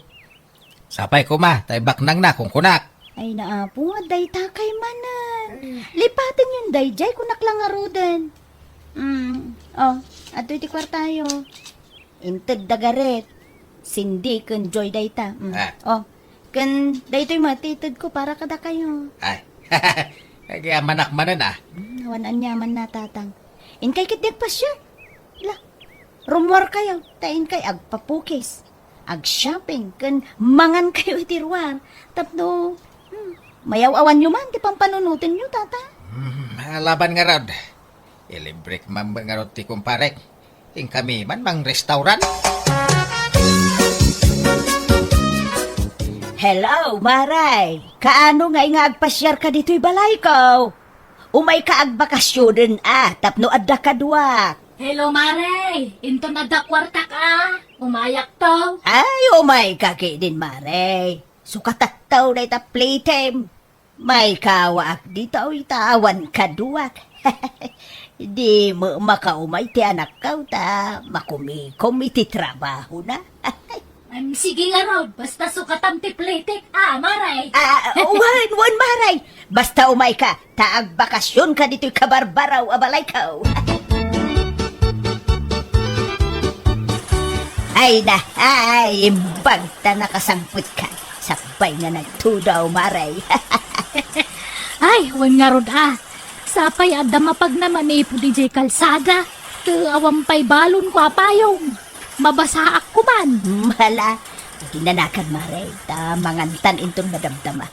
Sapay ko ma, taibak nang na kung kunak. Ay naapo, day takay manan. Lipatin yung dayjay kunak lang arudan. Ato iti kwartayo. Inted dagaret. Sindi kun joy dayta. Kan daytoy matitid ko para kada kayo. Ay, kaya manak manan Nawanan yaman na tatang. In kay kitig pa siya. La, rumor kayo. Tain kay agpapukis. Ag-shopping. Kan mangan kayo itiruar. Tapno, mayaw-awan nyo man. Di pang panunutin nyo, tata. Laban nga raw. Ilibrek man nga raw ti kumparek. Ing kami man mang restaurant. Hello, Maray. Kaano nga agpasyar ka dito'y balay ko? Umay ka agbakasyonen tapno adda ka duwak. Hello maray, into na da kwarta ka. Umayak to. Ay, umay ka din, Maray. Sukatattaw na ita playtime. May kawaak dito itawan ka duwak. Di mo makaumay ti anak ka makumikom iti trabaho na. Sige nga Rod, basta sukatam ti plitik. Maray. Wan, Maray. Basta umay ka, taag bakasyon ka dito'y kabarbaraw abalay ka. Ay na, imbagta nakasangput ka. Sakbay nga nagtudaw, Maray. Ay, wan nga Rod Sapay adda mapag naman ipo di jay kalsada. Awampay balon ko apayong. Mabasa ako man. Mala, tinanakan, Maray. Mangantan intong madamdama.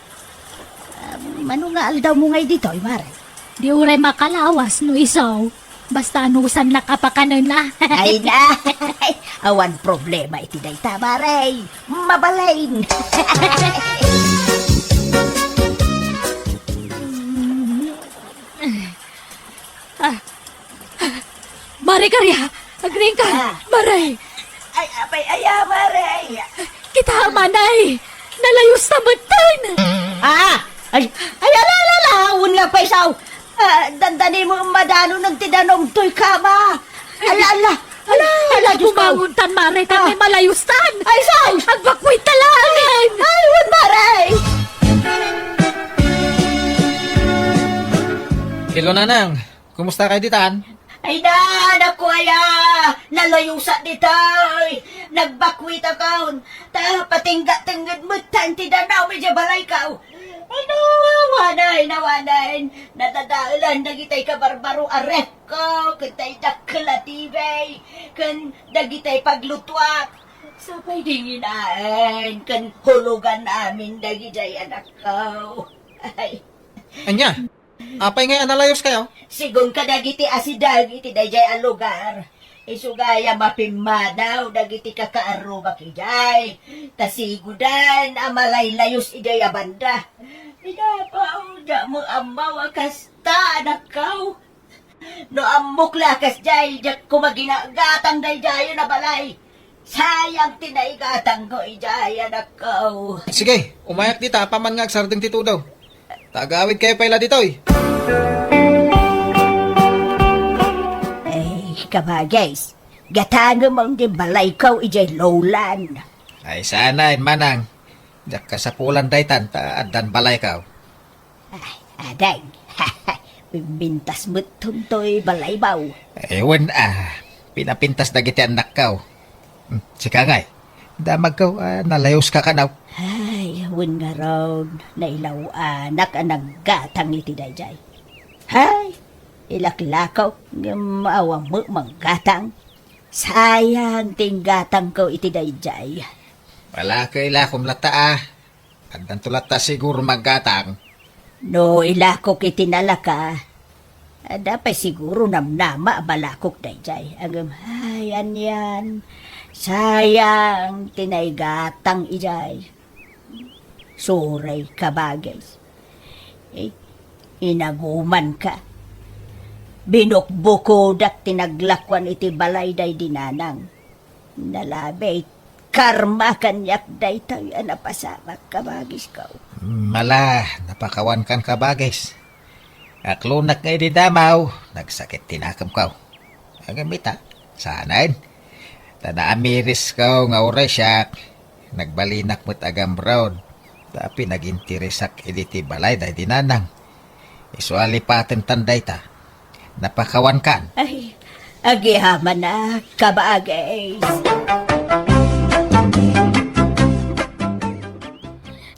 Ano nga aldaw mo ngay dito, Maray? Di uray makalawas no isaw. Basta anusan nakapakanan na. Ay na, awan problema iti dayta, Maray. Mabalain. Mari karya, agring ka. Maray, Ay, apay, maray. kita manay. Nalayos na matan. Ay, alala, nga pa isaw. Dandani mo madano ng tidanom to'y kama. Ala, Diyos ko. Bumanguntan, Maray, kami malayustan. Ay, isaw. Agbakwit talangan. Ay, wad maray. Hello, Nanang. Kumusta kayo ditan? Ay, naku, nalayusa ditoy. Nagbakwit akaon. Patingga-tinggad mo, tanti danaw, medyo balay ka. Ay, nawanay. Nadadaalan, dagitay ka barbaro aref ko. Kantay daklativay. Kan dagitay paglutwak. Sabay dinginain. Kan hulugan namin, dagitay anak ko. Ay, Anya, apay ngayon nalayos kayo? sigun ka dagiti asidag iti dayjay ang lugar. Isugaya mapimadaw dagiti kakaaro bakijay. Tasigudan amalay-layos iday abanda. Idapaw da mo amaw akasta anak kau. No amok lakas jay jak kumaginagatang dayjay na balay. Sayang tinaigatang ko ijay anak kau. Sige, umayak dita, paman nga sarding tito daw. Tagawid kayo pala ditoy. Kabagay, gatanga mong di balay kau ijay lowlan. Ay sana, manang. Diyak ka sa pulan daytan, taadan balay ka. Ay, aday, bintas mo tuntoy balay baw. Ewan pinapintas na giti anak ka. Sika ngay, damag ka, nalayos ka kanaw. Ay, awan nga raw, nailaw anak ang naggatang iti dayjay. Hay, ilaklakaw, maawang mo manggatang. Sayang tinggatang ko iti dayjay. Wala kaila kung lata Andan tulata siguro maggatang. No ilakok iti nalaka, dapay siguro namnama balakok dayjay. Agam, ay, yan. Sayang tinaygatang ijay. Suray kabagay. Inaguman ka. Binukbukodak tinaglakwan iti balay day dinanang. Nalabay, karma kanyak day tayo napasamak kabagis ka. Mala, napakawan kan kabagis. Aklunak ngay di damaw, nagsakit tinakam ka. Agamita, sanain. Tanaamiris ka nga oray siya. Nagbalinak mo't agam brown. Tapi nagintirisak editi balay day dinanang. Isuali paten tanday ta. Napakawan kan. Ay, agihaman na kabagay.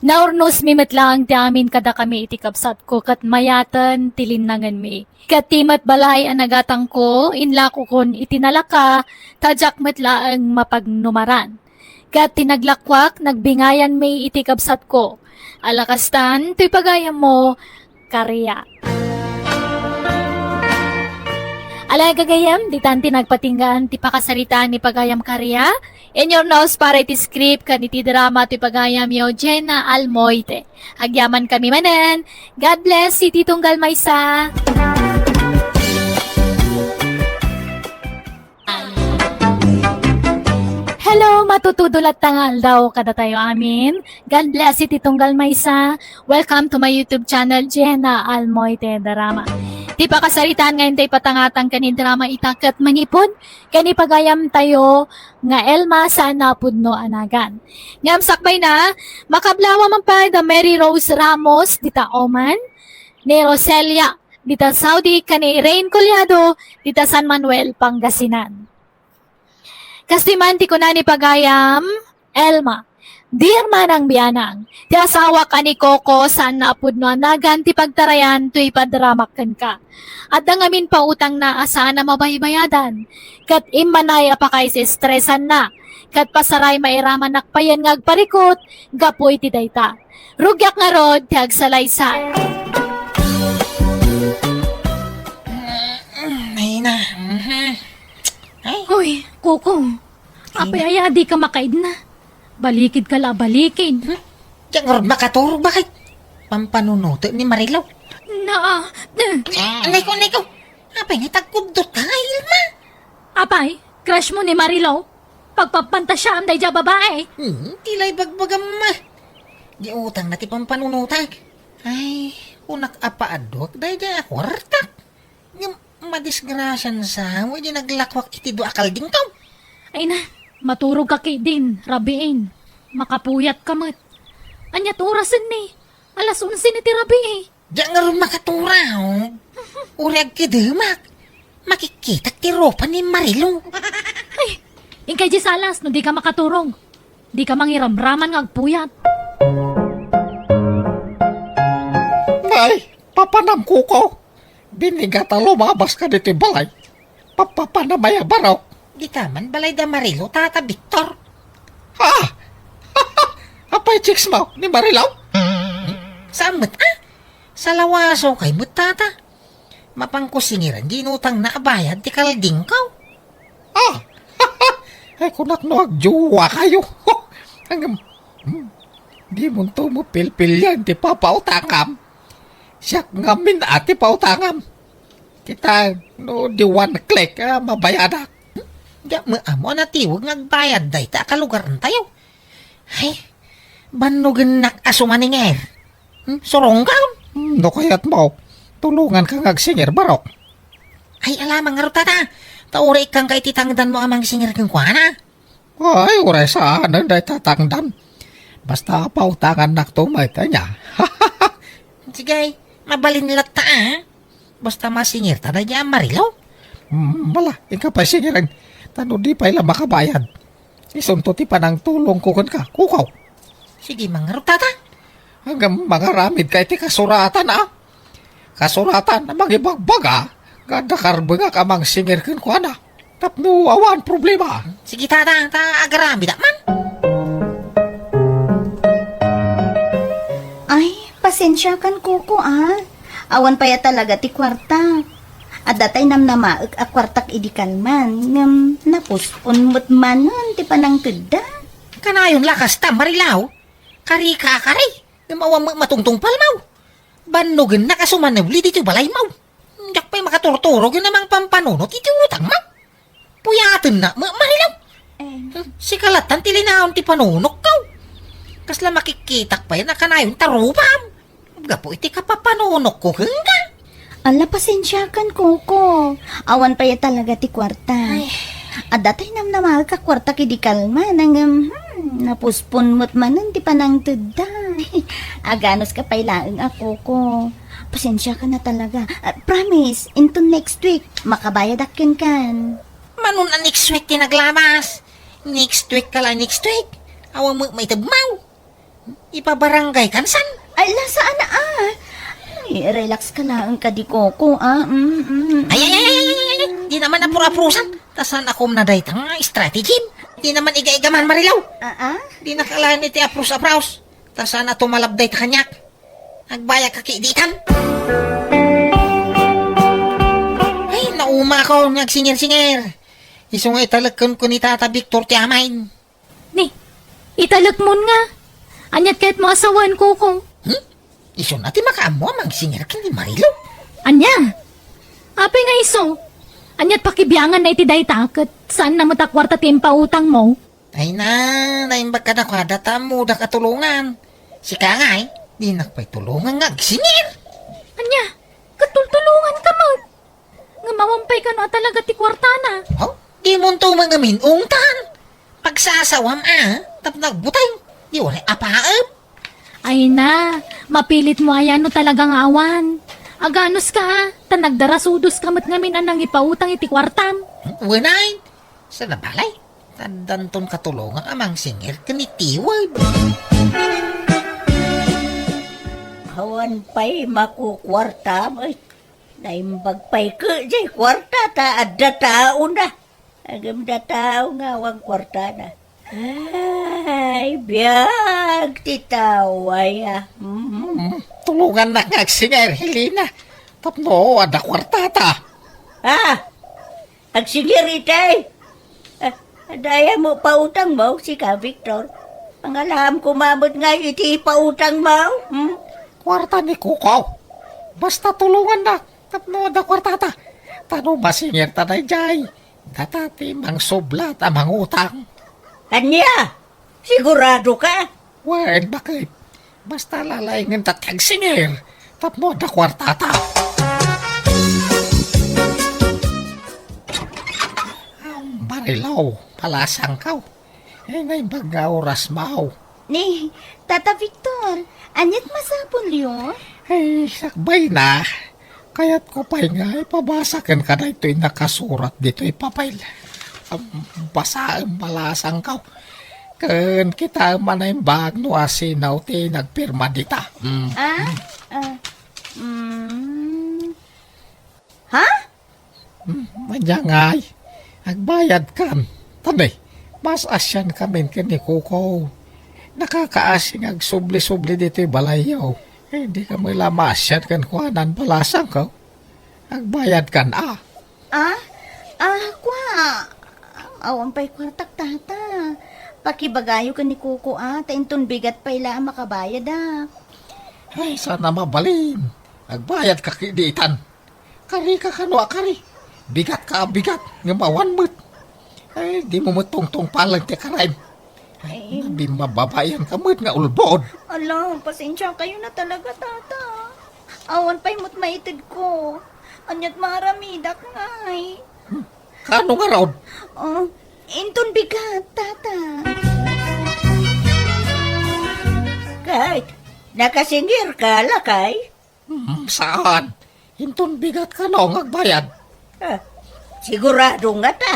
Naurnos mi metlang ti amin kada kami iti kapsat ko kat mayatan tilinangan mi. Katimat balay ang nagatang ko, inlako kon itinalaka, tadyak metlaang mapagnumaran. Kat tinaglakwak, nagbingayan mi iti kapsat ko. Alakastan, tuy pagayam mo, karya. Alay gagayam, di tanti nagpatinggan ti pakasaritaan ni pagayam karya. In your nose para iti script kan iti drama ti pagayam yo Jenna Almoite. Agyaman kami manen. God bless iti tunggal maysa. Hello, matutudulat tangal daw kada tayo amin. God bless iti tunggal maysa. Welcome to my YouTube channel, Jenna Almoite Drama. Di pa kasaritaan ngayon tayo patangatang kanin drama itakat manipod. Kani pagayam tayo nga Elma sa napudno anagan. Ngam sakbay na, makablawa man pa da Mary Rose Ramos, dita Oman, ni Roselia, dita Saudi, kani Rain Collado, dita San Manuel, Pangasinan. Kastiman ti ko na ni pagayam, Elma. Dear manang biyanang, ti asawa ka ni Coco saan naapudno anagan ti pagtarayan tuy padramakkan ka. At dangamin pa utang na asaan na mabaybayadan. Kat imanay apakay si stressan na. Kat pasaray mairaman nakpayan ngagparikot, gapoy ti dayta. Rugyak nga rod ti agsalaysan. Ay na. Hoy, Coco, apay di ka makaid na. Balikid ka la, balikid. Diyan nga rin makaturog, bakit? Pampanunuto ni Marilaw. Na, Anay ko. Apay nga tagkudot ka, Ilma. Apay, crush mo ni Marilo? Pagpapantasya am day ja babae. Tilay bagbagam ma. Di utang na ti pampanunutag. Ay, unak apaadok, dahi dyan akwartak. Yung madisgrasyan sa mo, di naglakwak iti do akal ding kaw. Ay na, maturog ka kay din, rabiin. Makapuyat ka mat. Anyat orasan ni. Alas 11 ni ti rabi eh. Diyan nga rin makaturaw. Urag kidamak. Makikitak ti ropa ni Marilo. Ay, ingkay di salas no di ka makaturog. Di ka mangiramraman ng agpuyat. Nay, papanam ko ko. Binigata lumabas ka dito yung balay. Papapanamaya barok. Di taman balay da Marilo, tata Victor. Ha? Apay chicks mo ni Marilaw? Saan sa lawaso kay mutata. Mapangkusingiran, ginutang na abayad, ti kalding kaw. Ah! Ay kunak no agjuwa kayo. Hanggang di mo to mo pilpil yan ti papautangam. Siyak ngamin ati pautangam. Kita no di one click mabayadak. Diya mo amo na tiwag nagbayad day ta kalugaran tayo. Ay, banugan nak asumaninger. Surong ka? No kayat mo, tulungan ka ngagsinger barok. Ay, alamang nga tata. Tauri kang kay titangdan mo amang singer kang kuana. Ay, uray saan ang day tatangdan. Basta pautangan nak tumay niya. Sige, mabalin nila ta Basta masingir ta na niya Marilo. Wala, ikaw pa singiran. Tano di pa ila makabayad. Isunto ti panang tulong kukon ka, kukaw. Sige, mga tata. Hanggang mga ramid kay ti kasuratan Kasuratan na magibagbaga. Ganda karbanga ka mang singir kin ko na. Tapno awan problema. Sige, tata. Agarami da man. Ay, pasensya kan kuko Awan pa ya talaga ti kwarta. At datay nam namaag a kwartak idikan man. Ngam napuspon mo't manon ti panang teda. Kanayon lakas ta, Marilaw. Kari-kari. Namawang matungtong palmaw. Banugan na kasumanawli dito balay maw. Yak pa'y makaturturog yun namang pampanunot iti utang maw. Puyatan na, Marilaw. Si kalatan tilinahon ti panunok kaw. Kasla makikitak pa yan na kanayon tarupam. Gapo iti kapapanunok ko hangga. Ala, pasensya kan kuko. Awan pa ya talaga ti kwarta. At datay nam namaag ka kwarta kidikal man. Napuspon mo't manon ti panang teda. Aganos ka pailaang ako ko. Pasensya ka na talaga. Promise, into next week, makabayad akin kan. Manon ang next week tinaglamas. Next week ka lang next week. Awang mo may tabmaw. Ipabarangay kan san? Ay, saan na Ay, relax ka lang ka di koko Ay. Di naman apur-apurusan. Tasan ako na dahi tang strategy. Di naman iga-igaman Marilaw. Di nakalaan iti aprus-apros. Tasan na tumalabday ta kanyak. Agbaya ka kiiditan. Ay, nauma ko nagsingir-singir. Isungay talagkan ko ni Tata Victor ti amain. Ni, italak mo nga. Anyat kahit mo asawan kuko. Iso natin makaamo magsingir ka ni Marilo. Anya? Apay nga iso. Anyat pakibiyangan na iti dayta kat saan na matakwarta timpautang mo? Ay na, naimbag ka na kada tamo da katulungan. Si Kangay, di nakpay tulungan nga singir. Anya? Katultulungan ka mo. Nga mawampay ka na talaga ti kwartana. Oh, di mo to magamin ungtan. Pagsasawam tap nagbutay. Di wala apaab. Ay na, mapilit mo ayan no talagang awan. Aganos ka, tanagdarasudos kamot ngamin anang ipautang iti kwartam. Wanay, sa nabalay. Tandanton katulungan amang singir kanitiwag. Hawan pa'y makukwarta mo. Naimbag pa'y ka jay kwarta ta adda tao na. Agam da tao nga wang kwarta na. Ay, biyag titaway Tulungan na ngagsinger, Helena. Tapno, ada kwartata. Agsingir itay. Daya mo pautang mo si ka Victor. Ang alam ko mamot nga iti pautang mo. Kwarta ni Kukaw. Basta tulungan na. Tapno, ada kwartata. Tano masingir tanay jay. Datati mang sublat amang utang. Anya? Sigurado ka? Wen, bakit? Basta lalaingin tatag singir. Tapmo da kwartata. Marilaw, palasang kaw. Ngay baga oras mau. Ni, Tata Victor, anyat masapon yun? Sakbay na. Kaya't ko pa'y nga ipabasakan ka na ito'y nakasurat dito ipapail. Basa ang palasang kaw. Kan kita manay bag no asinaw ti nagpirma dita. Ha? Manyangay, agbayad kan. Tanay, mas asyan kami kini kuko. Nakakaasing agsubli-subli dito balayaw. Hindi ka may lamasyan kan kuhanan palasang ka. Agbayad kan Kwa. Awan pa'y kwartak tata. Pakibagayo ka ni Kuko tainton bigat pa'y la makabayad Ay, sana mabalin. Agbayad ka kiditan. Kari ka kanwa kari. Bigat ka bigat. Ngamawan mo't. Ay, di mo matungtong palang ti karain. Ay, mababayan ka mo't nga ulbod. Ala, pasensya kayo na talaga tata. Awan pa'y mo't maitid ko. Anyat maramidak ngay. Kano nga raw? Inton bigat, tata. Kahit, nakasingir ka, lakay. Saan? Hinton bigat ka no, agbayad. Sigurado nga ta.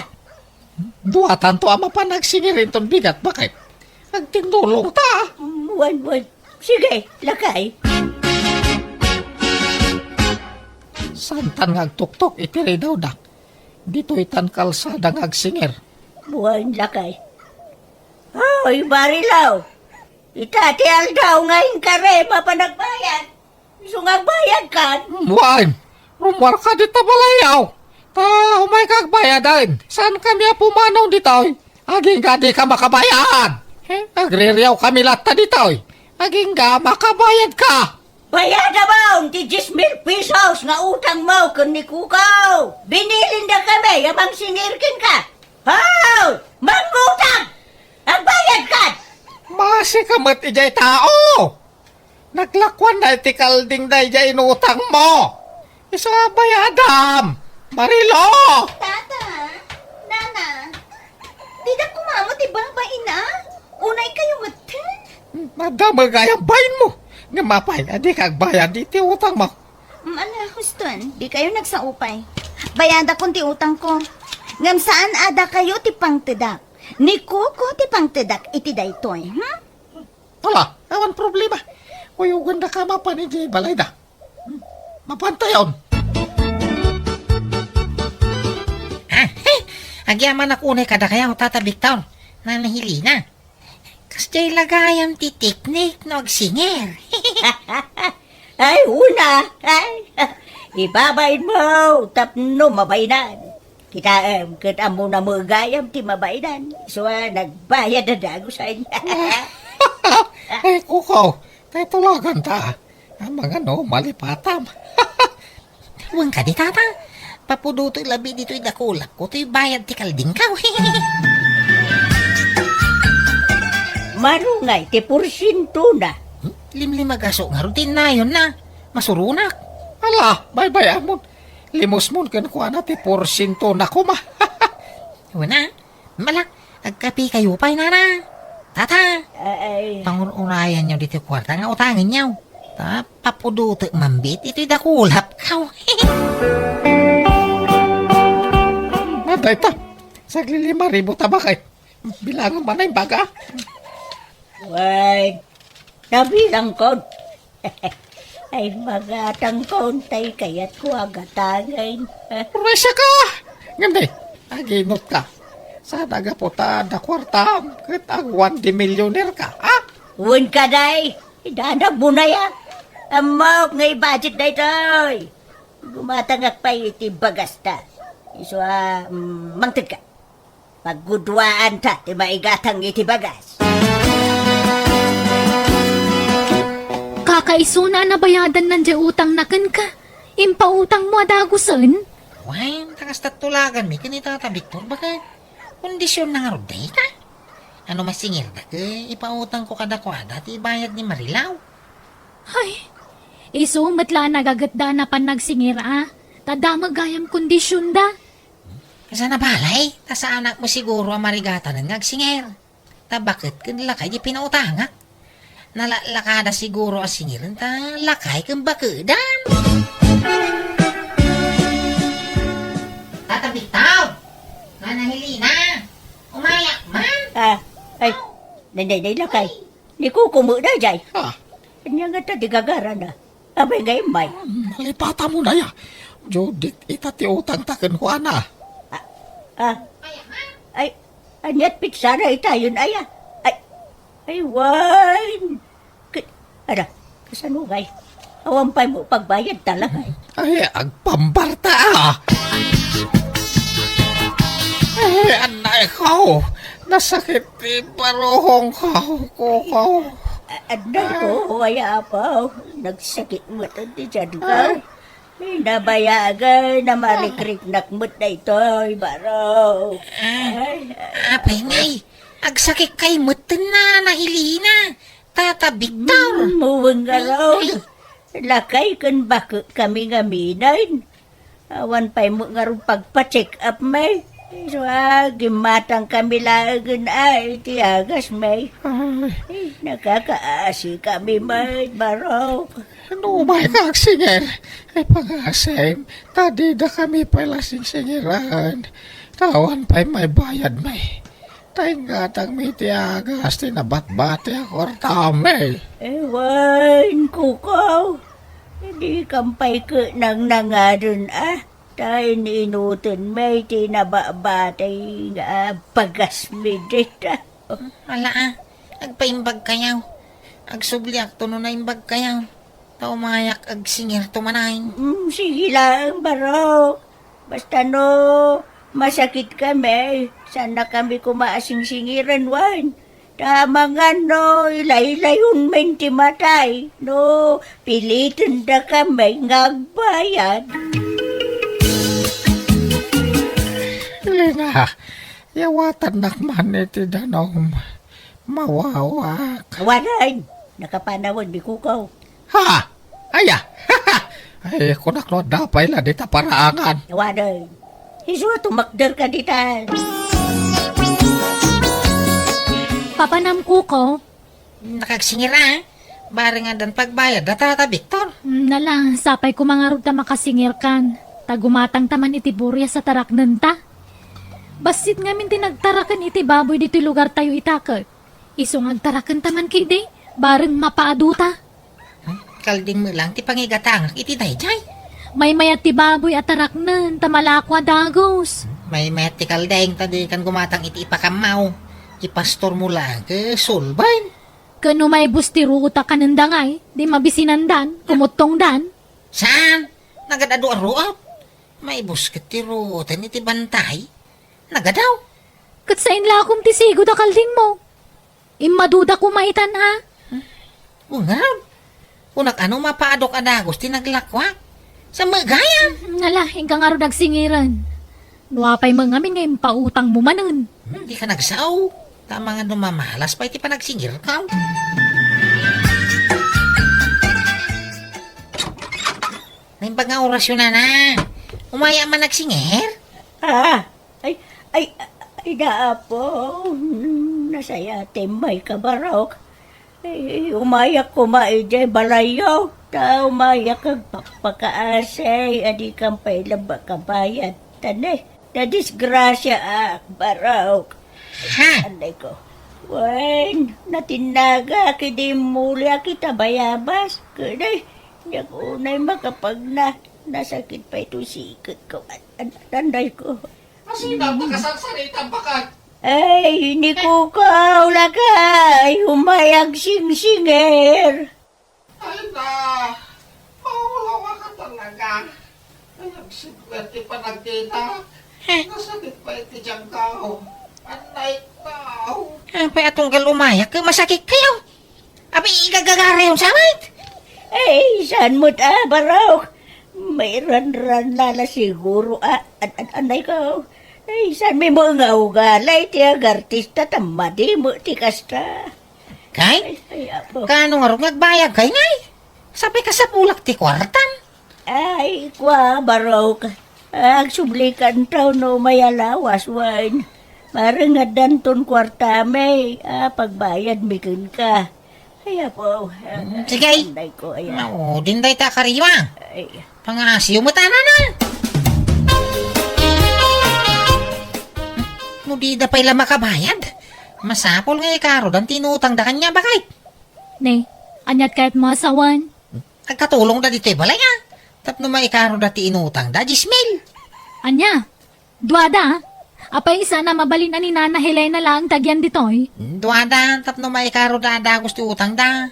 Duwatan to ama pa nagsingir hinton bigat. Bakit? Nagtinulong ta. Wan. Sige, lakay. Santan ngagtuktok, itiri daw dak. Dito itan kalsada ngagsingir. Buwan, lakay. Hoy, Barilaw. Itatial daw ngayon ka rin, mapanagbayad. Sungagbayad ka. Buwan, rumwar ka dito balayaw. Ta, umay kagbayadan. Saan kami pumanaw dito? Aging ka di ka makabayad. Agririyaw kami lata dito. Aging ka makabayad ka. Bayad na ba ti 10,000 pesos nga utang mo kun ni Kukaw? Binilin na kami, yamang sinirkin ka. Hoy! Mangutang! Ang bayad ka! Masi kamat ijay tao. Naglakwan na iti kalding na ijay inutang mo. Isa bayadam. Marilo! Tata, Nana, di na kumamot ibabain na? Unay kayo matan? Madama gayang bayin mo. Nga mapay, adi kagbayad iti utang mo. Ala, Huston, di kayo nagsaupay. Bayada kong ti utang ko. Ngam saan ada kayo ti pangtedak? Ni Kuko ti pangtedak iti daytoy, Wala, awan problema. Uyugan na ka mapanijay balay da. Mapantayon. Agyaman ako unay kada kaya Tata Victor. Nanahili na. Kasjay lagayam ti teknik no agsingir. Ay, una! Ay, ibabayin mo! Tapno mabaydan. Kita mo na mo gayam ti mabaydan. So, nagbayad na dago sa inyo. Ay, kuko. Tayo tulagan ta. Ang mga no, malipatam. Huwag ka di tata. Papuduto labi dito'y dakulak ko. To'y bayad ti kalding ka. Marungay, ti porsyento na. Limlimagaso nga rutin na yun na. Masurunak. Ala, bye-bye amon. Limos mon kan kuha na ti porsyento na kuma. Wala. Malak. Agkapi kayo pa'y nana. Tata. Ay, Pangunayan nyo dito kwarta nga utangin nyo. Ta, papuduto mambit. Ito'y dakulap ka. Maday ta. Sagli 5,000 ta bakit? Bilangan ba na yung baga? wag. Nabilang ko. Ay, magatang kontay kaya't ko agatangin. Resya ka! Ngandi, aginot ka. Sa nagaputa na kwarta, kat ang 1 millionaire ka, ha? Uwan ka day. Idanag mo na yan. Amok ngay budget day toy. Gumatangak pa iti bagasta. Iso mangtid ka. Paggudwaan ta, ti maigatang iti bagas. Kakaisuna na bayadan ng utang na kan ka. Impautang mo adagusan. Wain, takas tatulagan mi kanita ta Victor bakit kondisyon na nga roday ka. Ano masingir da ke ipautang ko kada kwada ti bayad ni Marilaw. Ay, isong matla nagagatda na pan nagsingir Tadamag gayam kondisyon da. Kasa na balay, ta sa anak mo siguro ang marigata ng ngagsingir. Ta bakit kan lakay di pinautanga? Nalalakada siguro ang singirin ta lakay kan bakudan. Tata Victor! Nana Helena! Umayak man! Ay, nanay lakay. Di ko kumuda jay. Ah, Kanya nga ta di gagara na. Abay gayam bay. malipata mo na ya. Judith, itati utang taken ko ana. Ay, anyat pizza na itayon aya. Ay, wine. Ada, kasanugay. Awampay mo pagbayad talaga. Ay, agpambarta anay ko. Nasakit di paruhong ko. Aday ko, waya pa. Nagsakit mo ito di dyan ka. Nabayagan na marikrik nakmut na ito, baro. Apay ngay, agsakit kay mutin na Helena. Tata Victor! Muwang nga raw. Lakay kan bako kami nga minain. Awan pa'y mo nga rin pagpa-check up may. So, gimatang kami lagan ay tiagas may. Nakakaasi kami may, baro. Ano ba kagsingir? Ay pangasim, tadi da kami pala singiran. Tawan pa'y may bayad may. Tay nga tang may tiagas, tinabat-bati ako tame. Ewan, kukaw. Hindi kampay ka nang nangaron Tayo niinutin may tinababatay nga pagasmidit Wala agpaimbag kayaw. Agsubliak to no na imbag kayaw. Taumayak agsingir to manahin. Sige lang, baro. Basta no, masakit kami. Sana kami kumaasing-singiran, wan. Tama nga no, ilay-ilayon menti matay. No, pilitin da kami ngagbayad. Lina, yawatan nakman iti danom. Mawawak. Waran, nakapanawon di kukaw. Ha! Aya! Ay, kunak no, dapay la dita paraangan. Waran, hiso tumakder ka ditan. Papanam ko, Nakagsingir Bari nga dan pagbayad da Tata Victor. nala, sapay ko mga rugta makasingir kan. Tagumatang taman iti burya sa tarak nanta. Basit ngamin tinagtarakan iti baboy dito lugar tayo itakot. Isong agtarakan taman kidi, bareng mapaaduta. Kalding mo lang ti pangigatang iti dayjay. May mayat ti baboy at taraknan, tamalakwa dagos. May ti kaldeng tadi kan gumatang iti ipakamaw. Ipastor mo lang ke sulban. Kano may busti ruta kanandangay, di mabisinandan, kumutongdan. Saan? Nagadado aruap. May busket ti rutan iti bantay. Nagadaw. Kat sa inlakom ti sigo da kalding mo. Imaduda kumaitan Ungaw. Unak ano mapaadok adagos tinaglakwa. Sa magayam. Nala, hinggang araw nagsingiran. Nuwapay mga amin ngayon pautang mo manan. Hindi ka nagsaw. Tama nga numamalas pa iti panagsingir ka. Naimbag nga orasyon na. Umaya man nagsingir. Ay, daapo. Nasaya timay ka barok. Umayak ko maijay balayo. Ta umayak kag pagpakaasay. Adi kang pailaba kabayad. Tanay, na disgrasya barok. Ha? Anday ko. Wen, natinaga kidi mulya kita bayabas. Kuday, niya ko unay makapag nasakit pa ito sikit ko. Anday ko. Asina, makasagsarita bakat. Ay, hindi ko kaulagay. Humayag sing-singer. Ay na, mawalawa ka talaga. Ay, ang sipwerte pa nagkita. Nasakit pa iti diyang kao. Anay kao. Pay atong gal umayak. Masakit kayo. Abi, igagagara yung samit. Ay, saan mo ta, barok? May ran-ran lala siguro. Anay ko. Ay, saan may mga ugalay tiyag artista tamadi mo ti kasta. Kay? Ay, apo. Kano nga rin nagbayag kay ngay? Sabi ka sa pulak ti kwartan. Ay, kwa, baraw ka. Agsublikan taw no may alawas, wine. Marang nga danton kwarta may, pagbayad mikin ka. Ay, apo. Sige. Anday ko, ay. Oo, dinday ta kariwa. Ay, Pangasiyo mo tanan na. No di da pa'y makabayad. Masapol nga ikaro dan tinutang da kanya bakay. Ne, anyat kahit masawan. Agkatulong da dito'y balay nga. Tapno maikaro da ti inutang da, Jismil. Anya, duada, apay isa na mabalin ni Nana Helena lang tagyan ditoy. Duada, tapno maikaro da gusto utang da.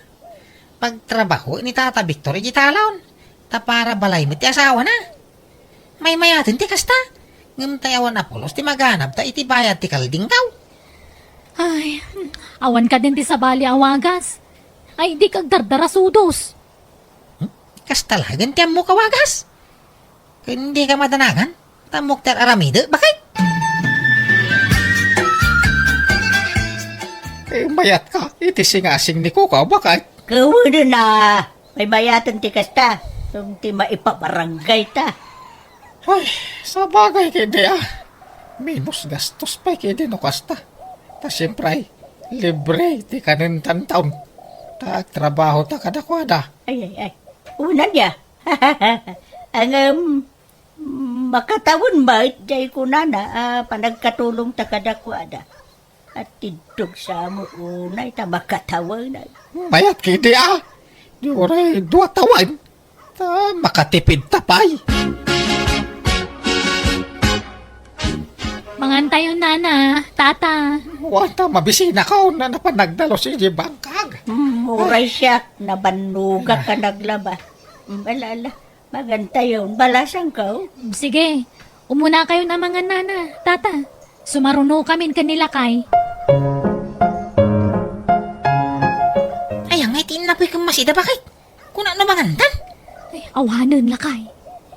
Pagtrabaho ni Tata Victor, iti talon. Tapara balay mo ti asawa na. May mayatin ti kasta. Ngam tayawan Apolos ti maganap ta iti bayad ti kalding daw. Ay, awan ka din ti sabali awagas. Ay, di kag dardara sudos. Kastalagan ti mo kawagas. Kaya hindi ka madanagan. Tamok ter aramide, bakit? Mayat ka, iti singasing ni Kukaw, bakit? kawan na. May bayatan ti kasta. Tung ti maipabarangay ta. Ay, sa bagay kaya minus gastos pa kaya no kasta. Ta siyempre, libre ti kanin taon. Ta trabaho ta kadakwada. Ay. Una niya. Ang makatawon ba, jay ko na panagkatulong ta kadakwada. At tidog sa mo unay ta makatawon na. Mayat kaya di oray 2 tawan. Ta makatipid tapay. Mangantayo Nana, Tata. Wanta mabisina ka na napanagdalo si Bangkag. Muray siya, nabanuga ka naglaba. Balala, maganda yun. Balasang ka. Sige, umuna kayo na mga Nana, Tata. Sumaruno kami kanila kay. Ay, ang itinapoy kang masida, bakit? Kuna na mangandan? Ay, awanan lakay.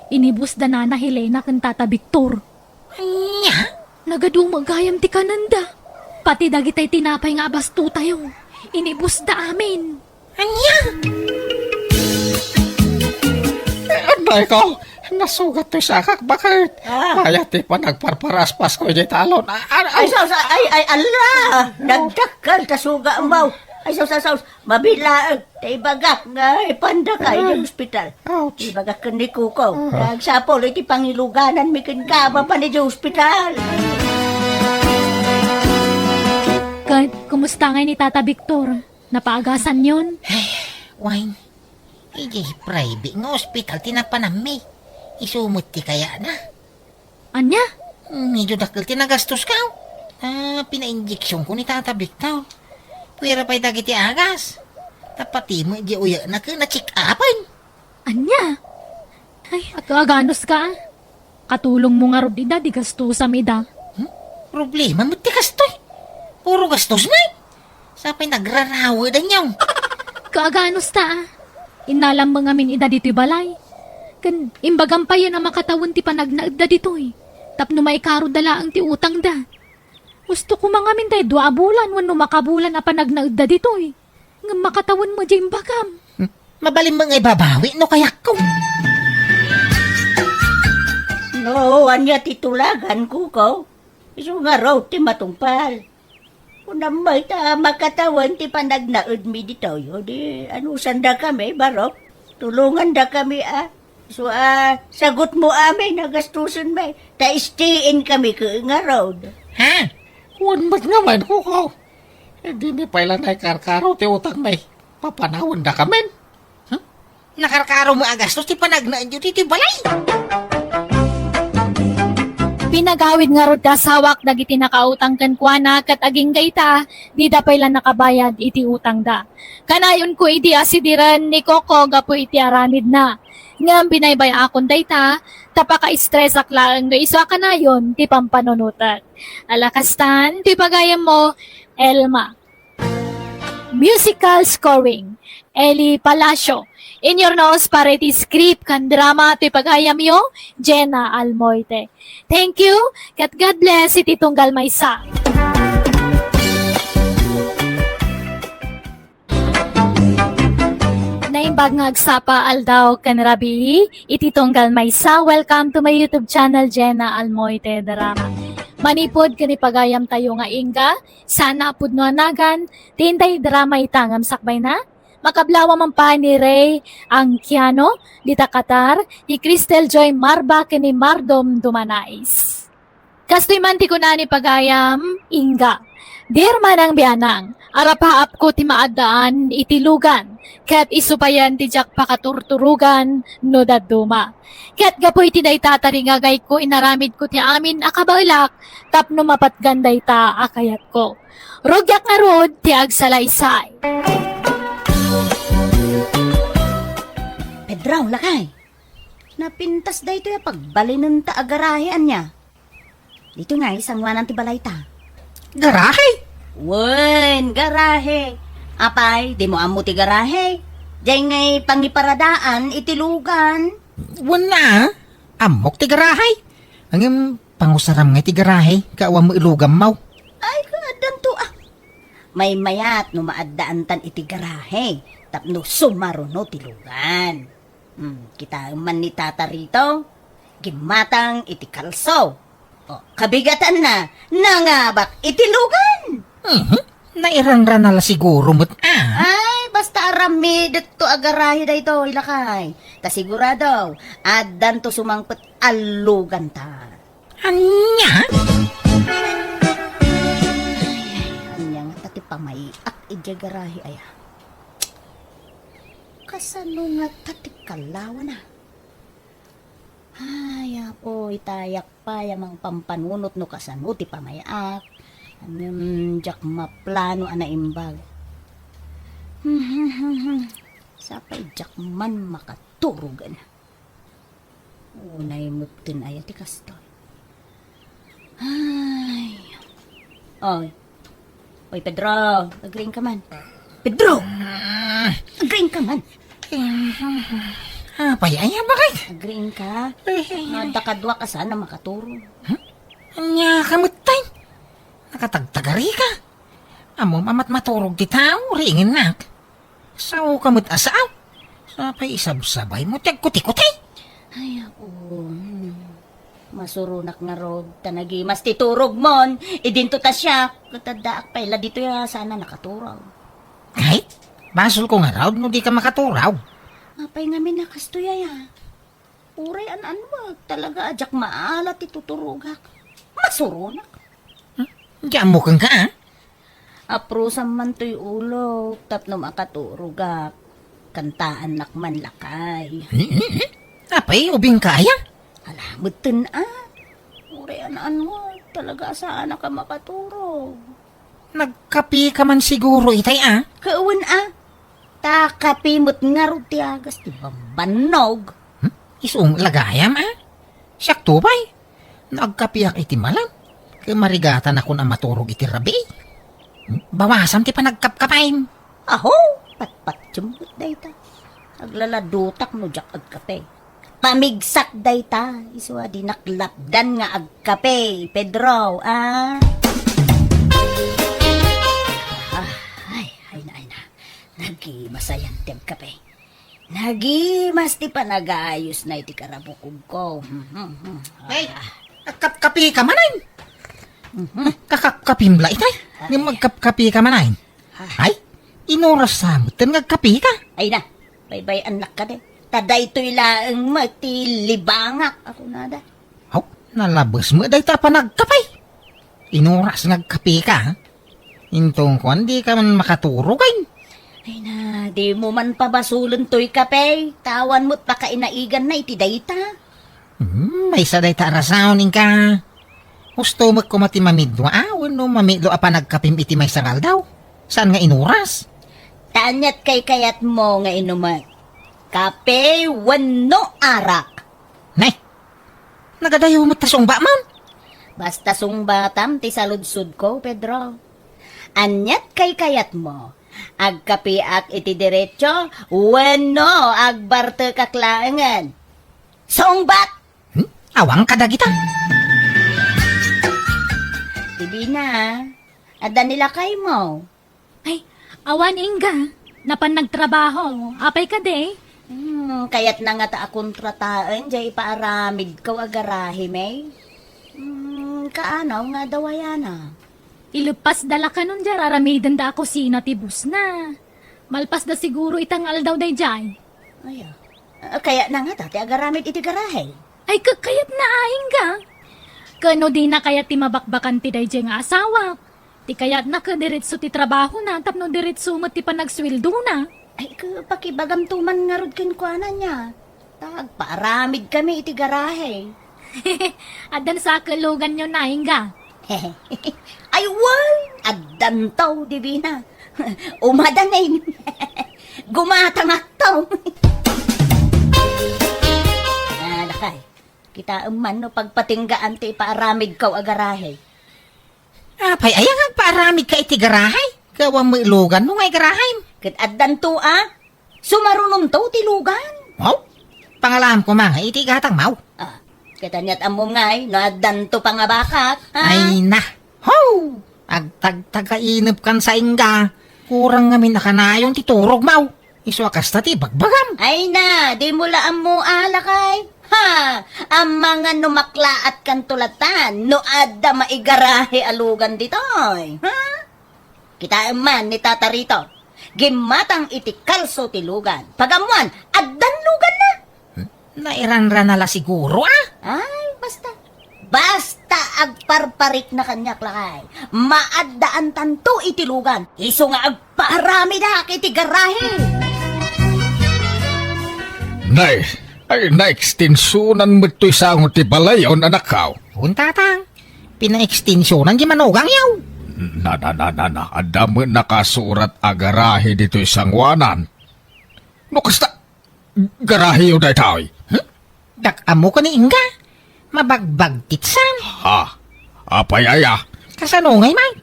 Inibus da Nana Helena kan Tata Victor. Anya? Nagadumagayam ti kananda. Pati dagitay tinapay nga basto tayo. Inibus da amin. Anya? Anday ko, nasugat to sa akak, bakit? Kaya ti pa nagparparaspas ko di talon. Ay, ala! Nagdakal, tasuga ang baw. Ay, mabilaag. Ibaga, nga, ipanda ka, yung hospital. Ouch. Ibaga ka ni Kuko. Nagsapol, iti pangiluganan, mikin ka, pa ni hospital. Kahit kumusta nga ni Tata Victor? Napaagasan yun? Wine. Iji private nga hospital tinapanami. Isumot ti kaya na. Anya? Medyo dakil tinagastos ka. Pina-injeksyon ko ni Tata Victor. Pwera pa'y dagiti agas. Tapati mo di uya na ka na-check upin. Anya? Ay, aganos ka. Katulong mo nga rodida, di gastusa ida. Problema mo ti kastoy. Puro gastos mo. Sapay nagrarawa da niyaw. Kaaganos ta. Inalam mga min ida dito'y balay. Kan imbagan pa yan ang makatawon ti panagnaagda dito'y. Tapno may karo dala ang ti utang da. Gusto ko mga min tayo 2 bulan wano makabulan na panagnaagda dito'y. Nga makatawon mo dyan bagam. Mabalim mga ibabawi no kaya ko. No, anya titulagan, Kuko. Iso nga raw, ti matungpal. Kung namay ta makatawan, ti panagnaud mi dito, yun, di, sanda kami, barok. Tulungan da kami, So, sagot mo amin, nagastusin may. Ta-stayin kami ka nga raw. Ha? Huwag ba't naman, Kukaw? Hindi ni pala na karkaro ti utang may papanawon da kamen. Nakarkaro mo agastos ti panagnaan yun ti balay. Pinagawid nga rod kasawak dagiti nakautang kan kuana kat aging gayta, di da pala nakabayad iti utang da. Kanayon ko iti asidiran ni Coco gapo iti aranid na. Ngam binaybay akon dayta, tapaka-stress aklaan no iswa kanayon ti pampanunutan. Alakastan, ti pagayam mo, Elma. Musical scoring. Eli Palacio. In your nose para iti script kan drama ti pagayam yo, Jenna Almoite. Thank you, kat God bless iti tunggal maysa. Naimbag nga agsapa aldaw kan rabi, iti tunggal maysa. Welcome to my YouTube channel, Jenna Almoite Drama. Manipod kani pagayam tayo nga inga, sana pud no anagan, tinday drama itangam sakbay na. Makablawa man pa ni Ray ang Kiano, Dita Qatar, ni Cristel Joy Marba kani Mardom Dumanais. Kastoy man ti kunani pagayam, inga. Dear manang bianang, arapaap ko ti maadaan itilugan, kat isupayan ti jak pakaturturugan no daduma. Kat gapoy ti day tataringagay ko inaramid ko ti amin akabailak, tapno mapatganday ta akayat ko. Rogyak nga rod ti agsalaysay. Pedraw, lakay. Napintas da ito yung pagbalinan ta agarahean niya. Dito nga, isang wanan ti balay ta. Garahe? Wen, garahe. Apay, di mo amo ti garahe. Diyan ngay pangiparadaan, itilugan. Wala. Amok ti garahe. Ang pangusaram nga ti garahe, kaawa mo ilugam mau. Ay, kaadan to ah. May mayat no maaddaan tan iti garahe. Tapno sumaro no tilugan. Kita man ni tata rito. Gimatang iti kalso. O, kabigatan na. Nangabak itilugan. Nairanran na la siguro mo't Ay, basta arami dito agarahe da ito, ilakay. Ta sigurado, addan to sumangpet alugan ta. Anya? Anya nga tati pamay at igagarahe aya. Kasano nga tati kalawa na. Ay, apo, itayak pa yamang pampanunot no kasano ti pamayak. Jak maplano ana imbag. Sapay jak man makaturugan. Unay mutin ayat ti kastoy. Ay. Oy. Oy, Pedro. Agring ka man. Pedro! Agring ka man. Payaya bakit? Agring ka. Nadakadwa ka sana makaturo. Anya kamutay. Nakatagtagari ka. Amo mamat maturog ti tao, ringin nak. Sao kamut asaw? Sapay isabsabay mo, tagkuti-kuti. Ay, ako. Masurunak nga rod. Tanagi, mas titurog mon. Idinto ta siya. Katadaak pa ila dito ya. Sana nakaturaw. Ay, basol ko nga raw, no di ka makaturaw. Apay nga minakastoya ya. Uray an wag. Talaga ajak maalat ituturugak. Masurunak. Diyan mo kang ka, ah? Aprusan man to'y ulo. Tapno makaturugak. Kantaan nakman lakay. Apay, ubing kaya? Alamutin ah. Uray an wag. Talaga saan ka makaturog. Nagkapi ka man siguro itay, ah? Kauwan ah. Takapimot nga ro tiagas. Diba banog? Isong lagayam, ah? Siyak tubay. Nagkapiyak iti malang. Kaya marigatan ako na maturog iti rabi. Bawasan ti pa nagkapkapain. Aho, patpat jumot dayta. Aglaladutak no jak agkape. Pamigsak dayta. Iswa di naklapdan nga agkape. Pedro, ah. Ay na. Nagimasayan ti agkape. Nagimas ti pa nag-aayos na iti karabukog ko. Ay, nagkapkapi ka manayin. Kakapkapim la itay. Nga magkapkapi ka manayin. Ay, inoras sa mo. Nagkapi ka. Ay na, bye-bye anak ka de. Taday to'y laang matilibangak. Ako na da. Oh, nalabas mo. Day ta pa nagkapay. Inoras nagkapi ka. Ha? Intong ko, hindi ka man makaturugay. Ay na, di mo man pabasulan to'y kape. Tawan mo't pakainaigan na iti dayta. May sa day ta rasawnin ka. Gusto mo ko mati mamidlo. Wano mamidlo apa nagkapim iti may sangal daw. Saan nga inuras? Tanyat kay kayat mo nga inumat. Kape, wano arak. Nay, nagadayo mo tasong ba man? Basta sungbatam ti saludsud ko, Pedro. Anyat kay kayat mo. Agkapiak iti diretso, wenno agbarte kaklaangan. Songbat! Awang kadagita. Tibi na, ada nila kay mo. Ay, awan Inga. Napan nagtrabaho. Apay ka de. Kaya't na nga ta akong trataan, jay paaramid kaw agarahe, may. Kaanaw nga dawayana. Ilupas dala ka nun dyan. Aramidan da ako sina tibus na. Malpas da siguro itangal daw day jay. Ay, kaya na nga ta, ti agaramid iti garahe. Ay, kakayat na aing ka. Kano di na kaya ti mabakbakan ti day jay nga asawa. Ti kayat na ka diretso ti trabaho na. Tapno diretso mo ti panagswildo na. Ay, pakibagamtuman nga rod kinkwana niya. Paaramid kami iti garahe. Adan sa kalugan nyo na Inga. Ay, wal! Addan taw, Divina. Umadanin. Gumatangak taw. Lakay, kita man no pagpatinggaan ti paaramid kaw agarahe. Apay, ayang ang paaramid ka iti garahay. Kawang mailugan mo ngay garahay. Kat addan to, sumarunong to tilugan. Wow, pangalam ko mga iti gatang mau. Katanyat amom ngay, no addan to pangabakak. Ay na, ho! Agtag-tagainip kan sa Inga. Kurang ngamin nakanayon ti turog mau. Iswakas na ti bagbagam. Ay na, di mula mo alakay. Ha, ang mga numakla at kantulatan, no adda maigarahe alugan ditoy. Ha? Kita man ni Tata Rito, gimatang iti kalso tilugan. Pagamuan, addan lugan na. Nairanra na la siguro Ay, basta agparparik na kanyak lakay. Maaddaan tanto itilugan. Iso nga agparami na kiti garahe. Nay, ay na-extensionan mo ito'y sangot ti balayon anak kao. Untatang, pina-extensyonan di manugang yaw. Na, adamo nakasurat agarahe dito'y sangwanan. No, kasta, garahe yun day tao'y. Dakamo ko ni Inga. Mabagbag titsan. Ha, apay aya. Kasanungay man.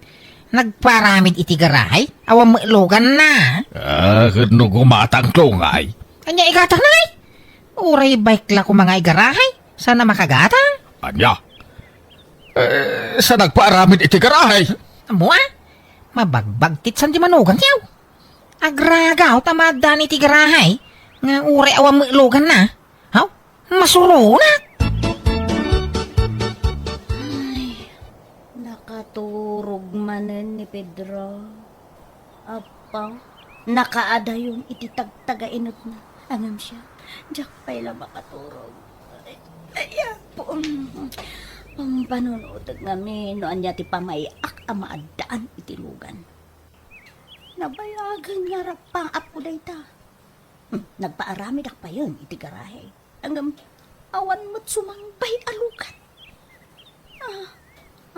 Nagparamid iti garahay. Awang mailugan na. Kano gumatang tungay. Kanya igatang na ay. Uray bike la ko mga igarahay. Sana makagatang. Anya? Sa nagpaaramid iti garahe. Amo mabagbag titsan di manugang yaw. Agragaw tamadan iti garahay. Nga uray awang mailugan na. Haw, masurunat. Nakaturog manen ni Pedro. Apa, nakaada yung ititagtagainot na. Angam siya, diyak pa'y lang makaturog. Ay, po. Ang panunod ngami, noan niya ti pamayak ang maadaan itilugan. Nabayagan nga rapang apo day ta. Nagpaarami dak pa yun iti garahe. Angam, awan mo't sumangbay alugan.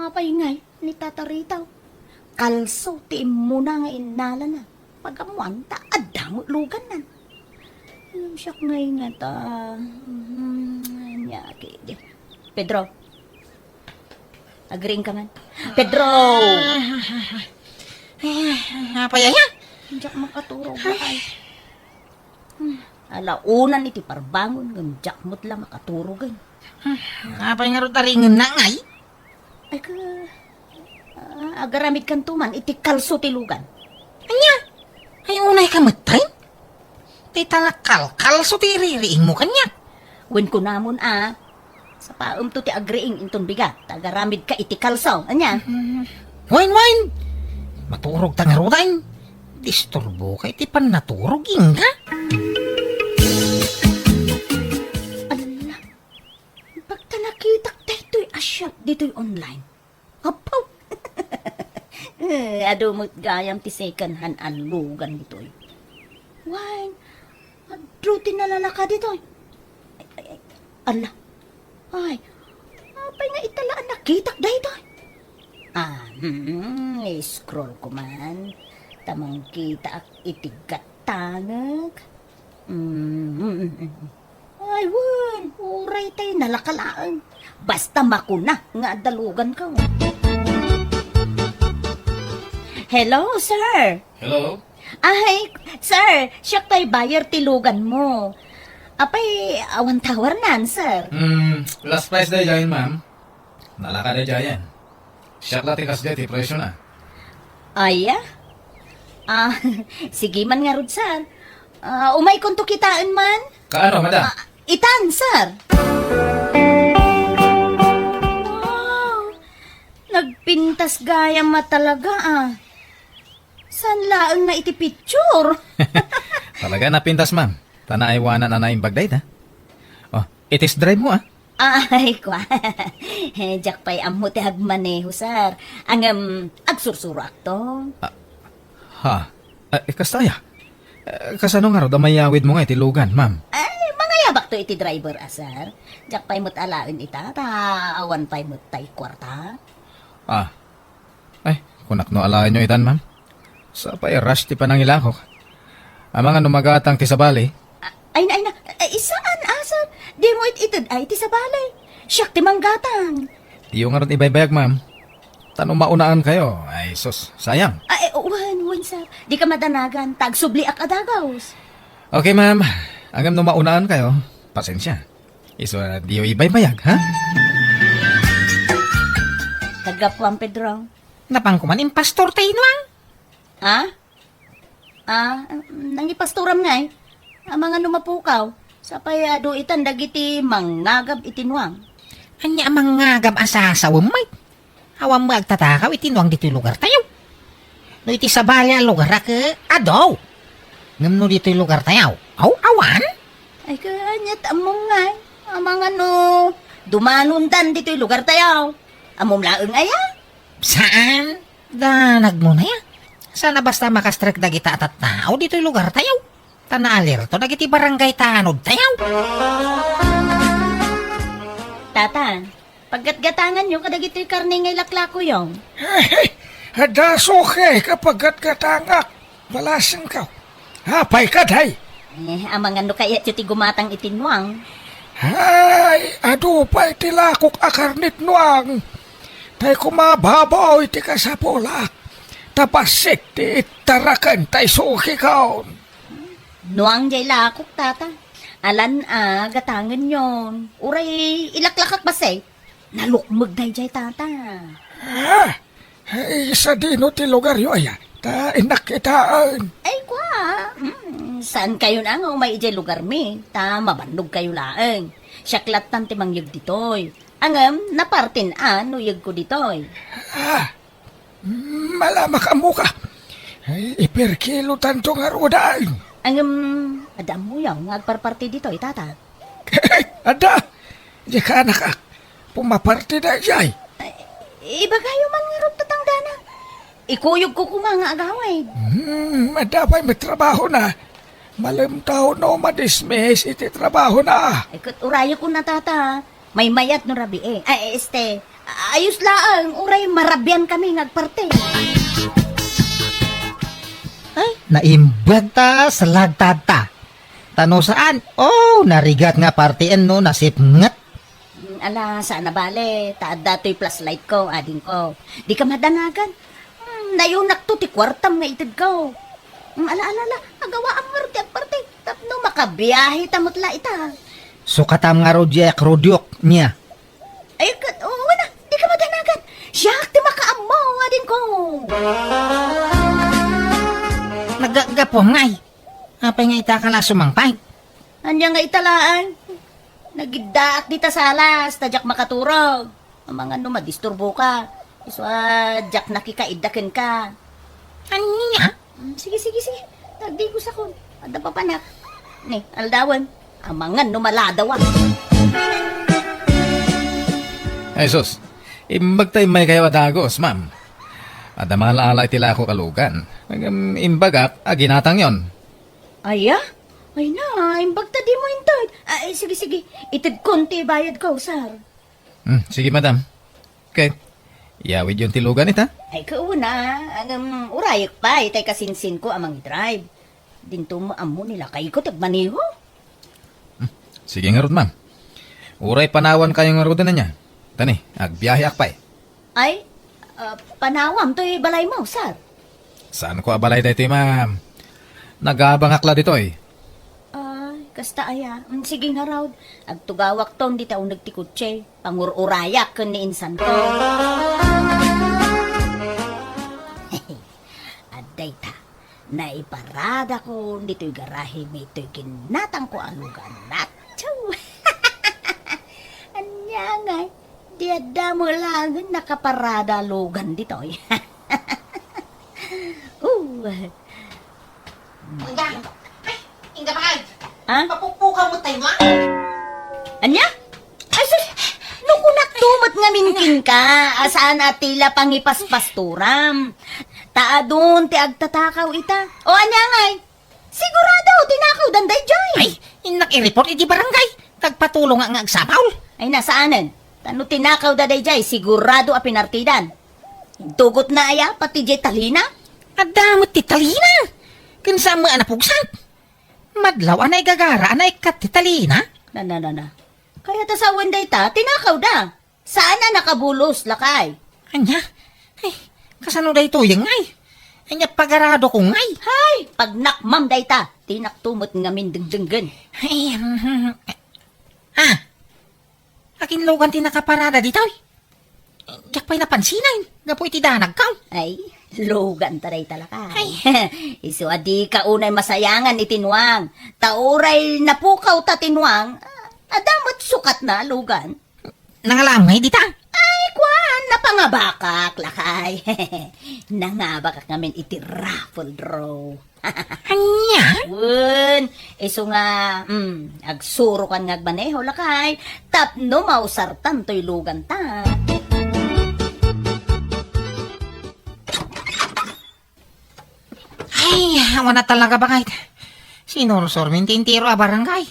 Apay ngay, ni Tata Ritaw. Kalso, ti muna nga inala na. Pagamuan, ta adamo lugan nan. Siyak ngay nga ta. Nyaki. Pedro. Agreeing ka man. Pedro! Apayaya. Diyak makaturo ba ay? Alaunan iti parbangon ng diyak mo't lang makaturo gan. Apay nga ro taringan na ngay. Ay ka, agaramid kan tuman, iti kalso tilugan. Anya? Ay unay ka matay? Tita nga kalso ti ririing mo kanya. Wen ko namon sa paum to ti agreeing inton bigat, agaramid ka iti kalso, anya? Wine. Maturog ta nga ro tayo. Disturbo kay ti pan naturog Inga. Ala, pagta nakita dito'y asyap, dito'y online. Apaw! Adumot gayam ti second hand alugan dito'y. Wine, adro tinalala ka dito'y. Ay, ala, ay, apay nga italaan nakitak dito'y. Scroll ko man. Tamang kita ak itigat tangag. Ay, wan, uray tayo nalakalaan. Basta makuna nga dalugan ka. Hello, sir. Hello? Ay, sir, siya pa'y buyer tilugan mo. Apay, awan tawar nan, sir. Last price day dyan, ma'am. Nalaka day dyan. Siya lang tikas dyan, presyo na. Ay, sige man nga rod, sir. Umay kung to kitaan man. Kaano, madam? Itan, sir. Wow, nagpintas gaya ma talaga, San laang na iti picture? Talaga napintas, ma'am. Tanaiwanan na na yung bagday, ha? Oh, itis drive mo, Ay, kwa. Jack pa'y amo ti agmaneho, sir. Ang agsursurak to. Ha? Kastaya. Kasano nga ro, damayawid mo nga itilugan, ma'am. Ay, mga yabak to iti driver, sir. Jack pa'y mo't alain ita, awan pa'y mo't tay kwarta. Ay, kunak no alain nyo itan, ma'am. Sa pa'y rush ti panangilakok. Ang mga numagatang ti sa bali, Ay, isaan, sir? Di mo itid ay ti sa balay. Siyak ti manggatang. yung nga ron ibaybayag, ma'am. Tanong maunaan kayo. Ay, sus, sayang. Ay, wan, sir. Di ka madanagan. Tagsubli ak adagaws. Okay, ma'am. Hanggang nung maunaan kayo, pasensya. Iso, di yung ibaybayag, ha? Tagapuan, Pedro. Napangkuman impastor tayo nuang. Nangipastoram nga ang mga numapukaw. Sa payado itan dagiti mangagab itinwang. Anya amang ngagam asasawam may. Awam mo agtatakaw itinuang dito lugar tayo. No iti sa balya lugar ke adaw. Ngam no dito lugar tayo. Awan? Ay kanyat among nga. Ang mga dumanundan dito lugar tayo. Among laeng aya. Saan? Danag mo na ya. Sana basta makastrek dagita at tao dito lugar tayo. Tanaalir to dagiti barangay tanod tayo. Tata, paggatgatangan nyo kadagito'y karne ngay laklako yung. Hadaso kay kapag gatgatangak. Balasin ka. Hapay ka, day. Ang mga kaya ti gumatang itinwang. Hay, ado pa itilakok akarnit nuang. Tay kumababaw iti kasapulak. Tapasik ti itarakan tay suki kaon. Nuang jay lakok, tata. Alan gatangan yon. Uray ilaklakak basay. Nalukmag day jay, tata. Ay, sa dino ti lugar yo aya. Ta inakitaan. Ay, kwa. Saan kayo na nga umay jay lugar mi? Ta mabandog kayo laeng. Syaklat tan ti mangyag ditoy. Angam, napartin nuyag ko ditoy. Malamak amo ka. Ay, iperkilo tanto nga rodaan. Adam mo yung ngagparparti ditoy, tata. Ada, di ka anak ak. Pumaparti na jay. Iba kayo man nga rin tatangdana. Ikuyog ko kumanga agaway. Madapay may trabaho na. Malim tao no madismiss iti trabaho na. Ikot urayo ko na, tata. May mayat no rabi ayos laang, uray marabyan kami ngagparte. Naimbag ta sa lagtata. Tano saan? Narigat nga partian no nasipngat. Ala, sana bale, taad dato'y plus light ko, ading ko. Di ka madanagan. Nayunak to, ti kwartam nga itid ko. Ala, agawa ang marti agparte. Tapno makabiyahe tamutla ita. Sukatam nga rodyak rodyok niya. Ay, wala, di ka madanagan. Siyak, ti makaamaw, ading ko. Nagagapom ngay. Apay nga ita ka na sumangpay. Anya nga italaan. Nagiddaak di ta salas, tadyak makaturog. Ang mga madisturbo ka. Iswa, jak nakikaiddakin ka. Anya? Sige. Tagdi ko sa kun. Ada pa panak. Ni, aldawan. Ang mga maladawan. Ay, sus. Imbag tayo may kayo adagos, ma'am. Ada mga laala itila ako kalugan. Imbagak, ginatang yon. Ay na, imbagta di mo intod. Ay, sige. Itid konti bayad ko, sir. Sige, madam. Okay. Yawid yung tilugan ita. Ay, kauna. Urayak pa, itay kasinsin ko amang drive. Dinto mo amo nila kay ko tagmaniho. Sige nga ron, ma'am. Uray panawan kayong nga na niya. Tani, agbiyahe akpay. Ay, panawam to'y balay mo, sir. Saan ko abalay dito, ma'am? Nagabangakla dito eh. Ay, kasta aya. Sige nga raw. Agtugawak ton di taong nagtikutse. Pangururayak kun ni insan ko. Aday ta. Naiparada ko dito'y garahe may ito'y kinatang ko alugan natsaw. Anya ngay. Di ada mo lang nakaparada alugan dito'y. Inga ba? Ha? Papupuka mo tayo, ma? Anya? Ay, sus! Nung unak tumot nga minking ka, asaan atila pangipaspasturam. Taa doon, ti agtatakaw ita. O anya ngay? Sigurado, tinakaw danday jay. Ay, inak i-report iti barangay. Kagpatulong nga agsapaw. Ay, nasaanan? Tano tinakaw daday jay, sigurado a pinartidan. Tugot na aya, pati jay talina. Adamot ti talina. Kinsa mo anapugsak. Madlaw anay gagara, anay kat ti talina. Na. Kaya ta sa wenday ta, tinakaw da. Saan na nakabulos, lakay? Anya? Ay, kasano da ito yung ngay? Anya pagarado ko ngay. Hay, pag nakmam day ta, tinaktumot nga min dengdenggen. Ay, akin logan ti nakaparada dito. Yak pa'y napansinan. Gapo iti danag ka. Ay, lugan taray talakay. Isu adi ka unay masayangan itinwang. Tauray napukaw ta tinwang. Adamot sukat na lugan. Nangalamay dita. Ay, kwan, napangabakak, lakay. Nangabakak ngamin iti raffle draw. Anya? Wun, iso nga, agsuro kan ngagbaneho, lakay. Tapno mausartan to'y lugan ta. Ay, awan na talaga ba kahit sinursor min tintiro a barangay.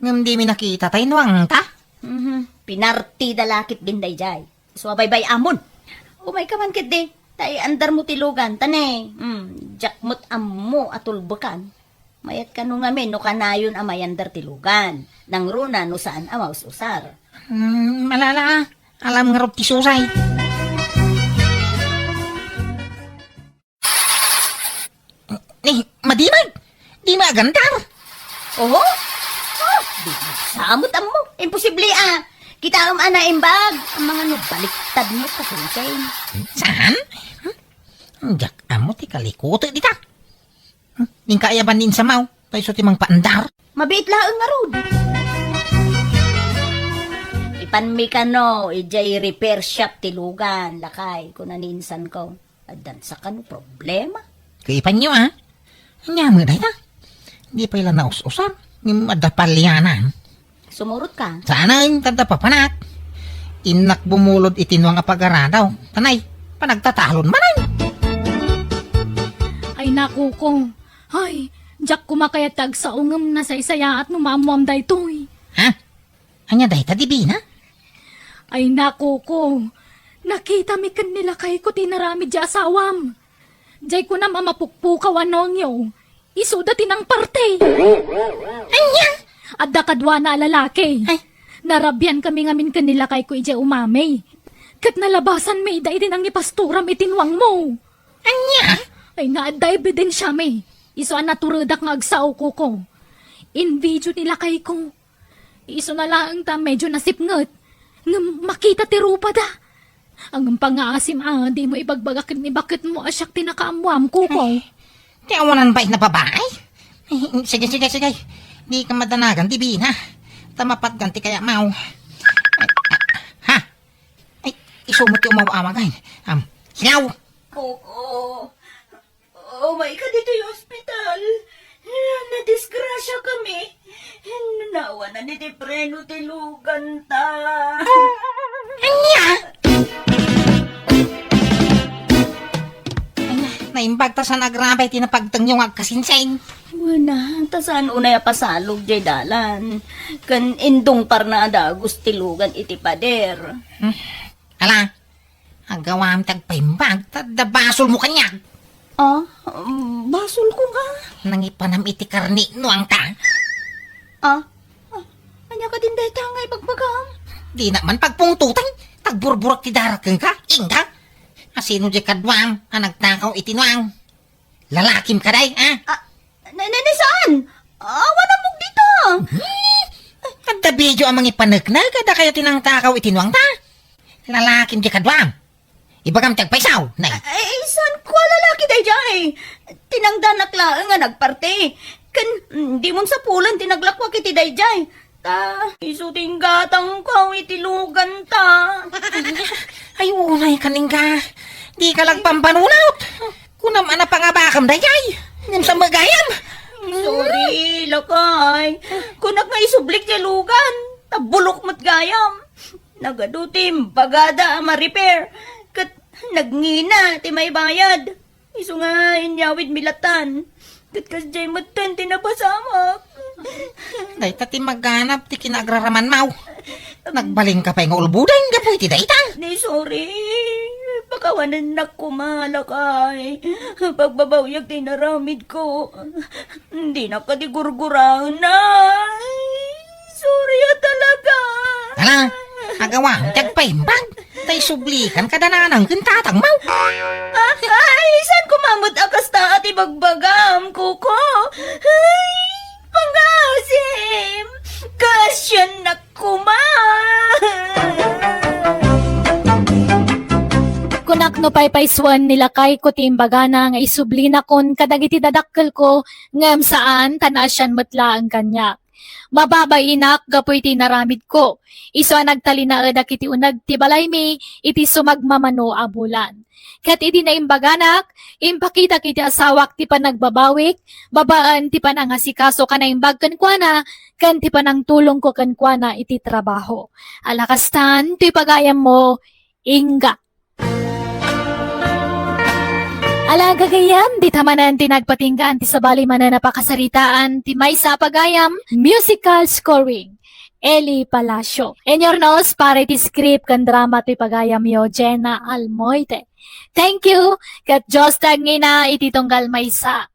Ngam di mi nakita tayo nuwang ta. Pinarti dalakit binday jay. So abay-bay amon. Umay ka man kit di. Tay andar mo tilugan tane. Jakmot ammo atulbukan. Mayat ka nung ngamin no kanayon amay andar tilugan. Nang runa no saan amaus usar. Malala, alam nga ti susay. Madimag! Di magandar! Oho? Di samot ammo. Imposible Kita ana imbag. Ang mga nubaliktad mo kasensay. Saan? Jak amo ti kalikuto dita. Ning kaayaban din sa mau. Tayo sa timang paandar. Mabait laang nga rod. Ipanmi ka no, ijay repair shop tilugan, lakay, kung naninsan ko. Adan sa kano problema. Kaipan nyo Anya mo dahil Di pa ilan na us-usan. Ng madapalyanan. Sumurot ka. Sana yung tadapapanak. Inak bumulod itinwang apag-aradaw. Tanay, panagtatalon manay. Ay naku ko. Ay, jak kumakayatag sa ungam na saysaya at numamuam da ito'y. Ha? Anya dahil tadibina? Ay naku ko. Nakita mi kan nila kay ko tinarami di asawam. Jay ko na mamapukpukaw anong yo. Isuda tinang parte. Anya? At dakadwa na lalaki. Ay. Narabyan kami ngamin kanila kay ko ije umamay. Kat nalabasan may da din ang ipasturam itinwang mo. Anya? Ay naadda ebidensya may. Iso ang naturadak nga agsaw ko. In video nila kay ko. Iso na lang ta medyo nasipngot. Nga makita ti rupa da. Ang pangaasim di mo ibagbagakin ni bakit mo asyak tinakaamuam ko. Di awanan ba na babae? Sige. Di ka madanagan, di na. Tamapat ganti kaya mau. Ha? Ay, isumot yung mawawagain. Singaw! Koko. Oh my God, dito yung hospital. Nadisgrasya kami. Nawa na ni Preno tilugan ta. Anya? Naimbag ta sa nagrabay tinapagtang yung agkasinsain. Wala, tasan unay pasalog jay dalan. Kan indong parnada gustilugan iti pader. Ala, agawam tagpaimbag, tadabasol mo kanya. Basol ko ka. Nangipanam iti karni nuang ta. Anya ka din dahi tangay pagpagam. Di naman pagpungtutan, tagburburak ti darakeng ka, ingka. Asino di kadwang, ang nagtakaw iti nuang. Lalakim ka day, Saan? Awa na mo dito. Kada video ang mga ipanagna, kada kayo tinang takaw itinwang ta. Lalaking di kadwang. Ibagam tagpaisaw, nay. Ay, saan ko lalaki day jay? Tinangdanak lang nga nagparte. Di mo sa pulan tinaglakwa kiti day jay. Isuting gatang ko itilugan ta. Ay, unay kaning ka. Di ka lang pampanunot. Kunam ana pangabakam dayay. Ngam sa magayam. Sorry, lakay. Kunak nga isublik tilugan. Tabulok mat gayam. Nagadutim, bagada ma-repair. Kat nagngina, ti may bayad. Iso nga inyawid milatan. Kat kasjay matan tinapasamak. Day tati magganap ti kinagraraman mau. Nagbaling ka pa yung ulbudan ka po iti dayta. Ni sorry. Pakawanan na kumalakay. Pagbabawyak tinaramid ko. Hindi na kadigurgurahan na. Sorry talaga. Hala, agawang tagpaimbag. Tay sublikan kadananang kintatang mau. Ay, saan kumamot akas ta at ibagbagam, kuko? Ay, pangasim! Kasyan na Kunak no paypayswan nila kay ko timbagana nga isubli na kon kadagiti dadakkel ko ngem saan tanasyan metla ang kanyak. Mababay inak gapoy tinaramid ko. Iso nagtalina dagiti unag ti balay mi iti sumagmamano a bulan. Kat iti na imbaganak, impakita kiti asawak ti panagbabawik, babaan ti panangasikaso ka na imbag kankwana, kan ti panang tulong ko kankwana iti trabaho. Alakastan, ti pagayam mo, ingga. Alagagayam, di tamanan tinagpatinggaan ti sabali manan napakasaritaan ti may sa pagayam, musical scoring. Eli Palacio. In your nose, para ti script kan drama ti pagayam yo, Jenna Almoite. Thank you, kat Diyos tagngina ititunggal may sa.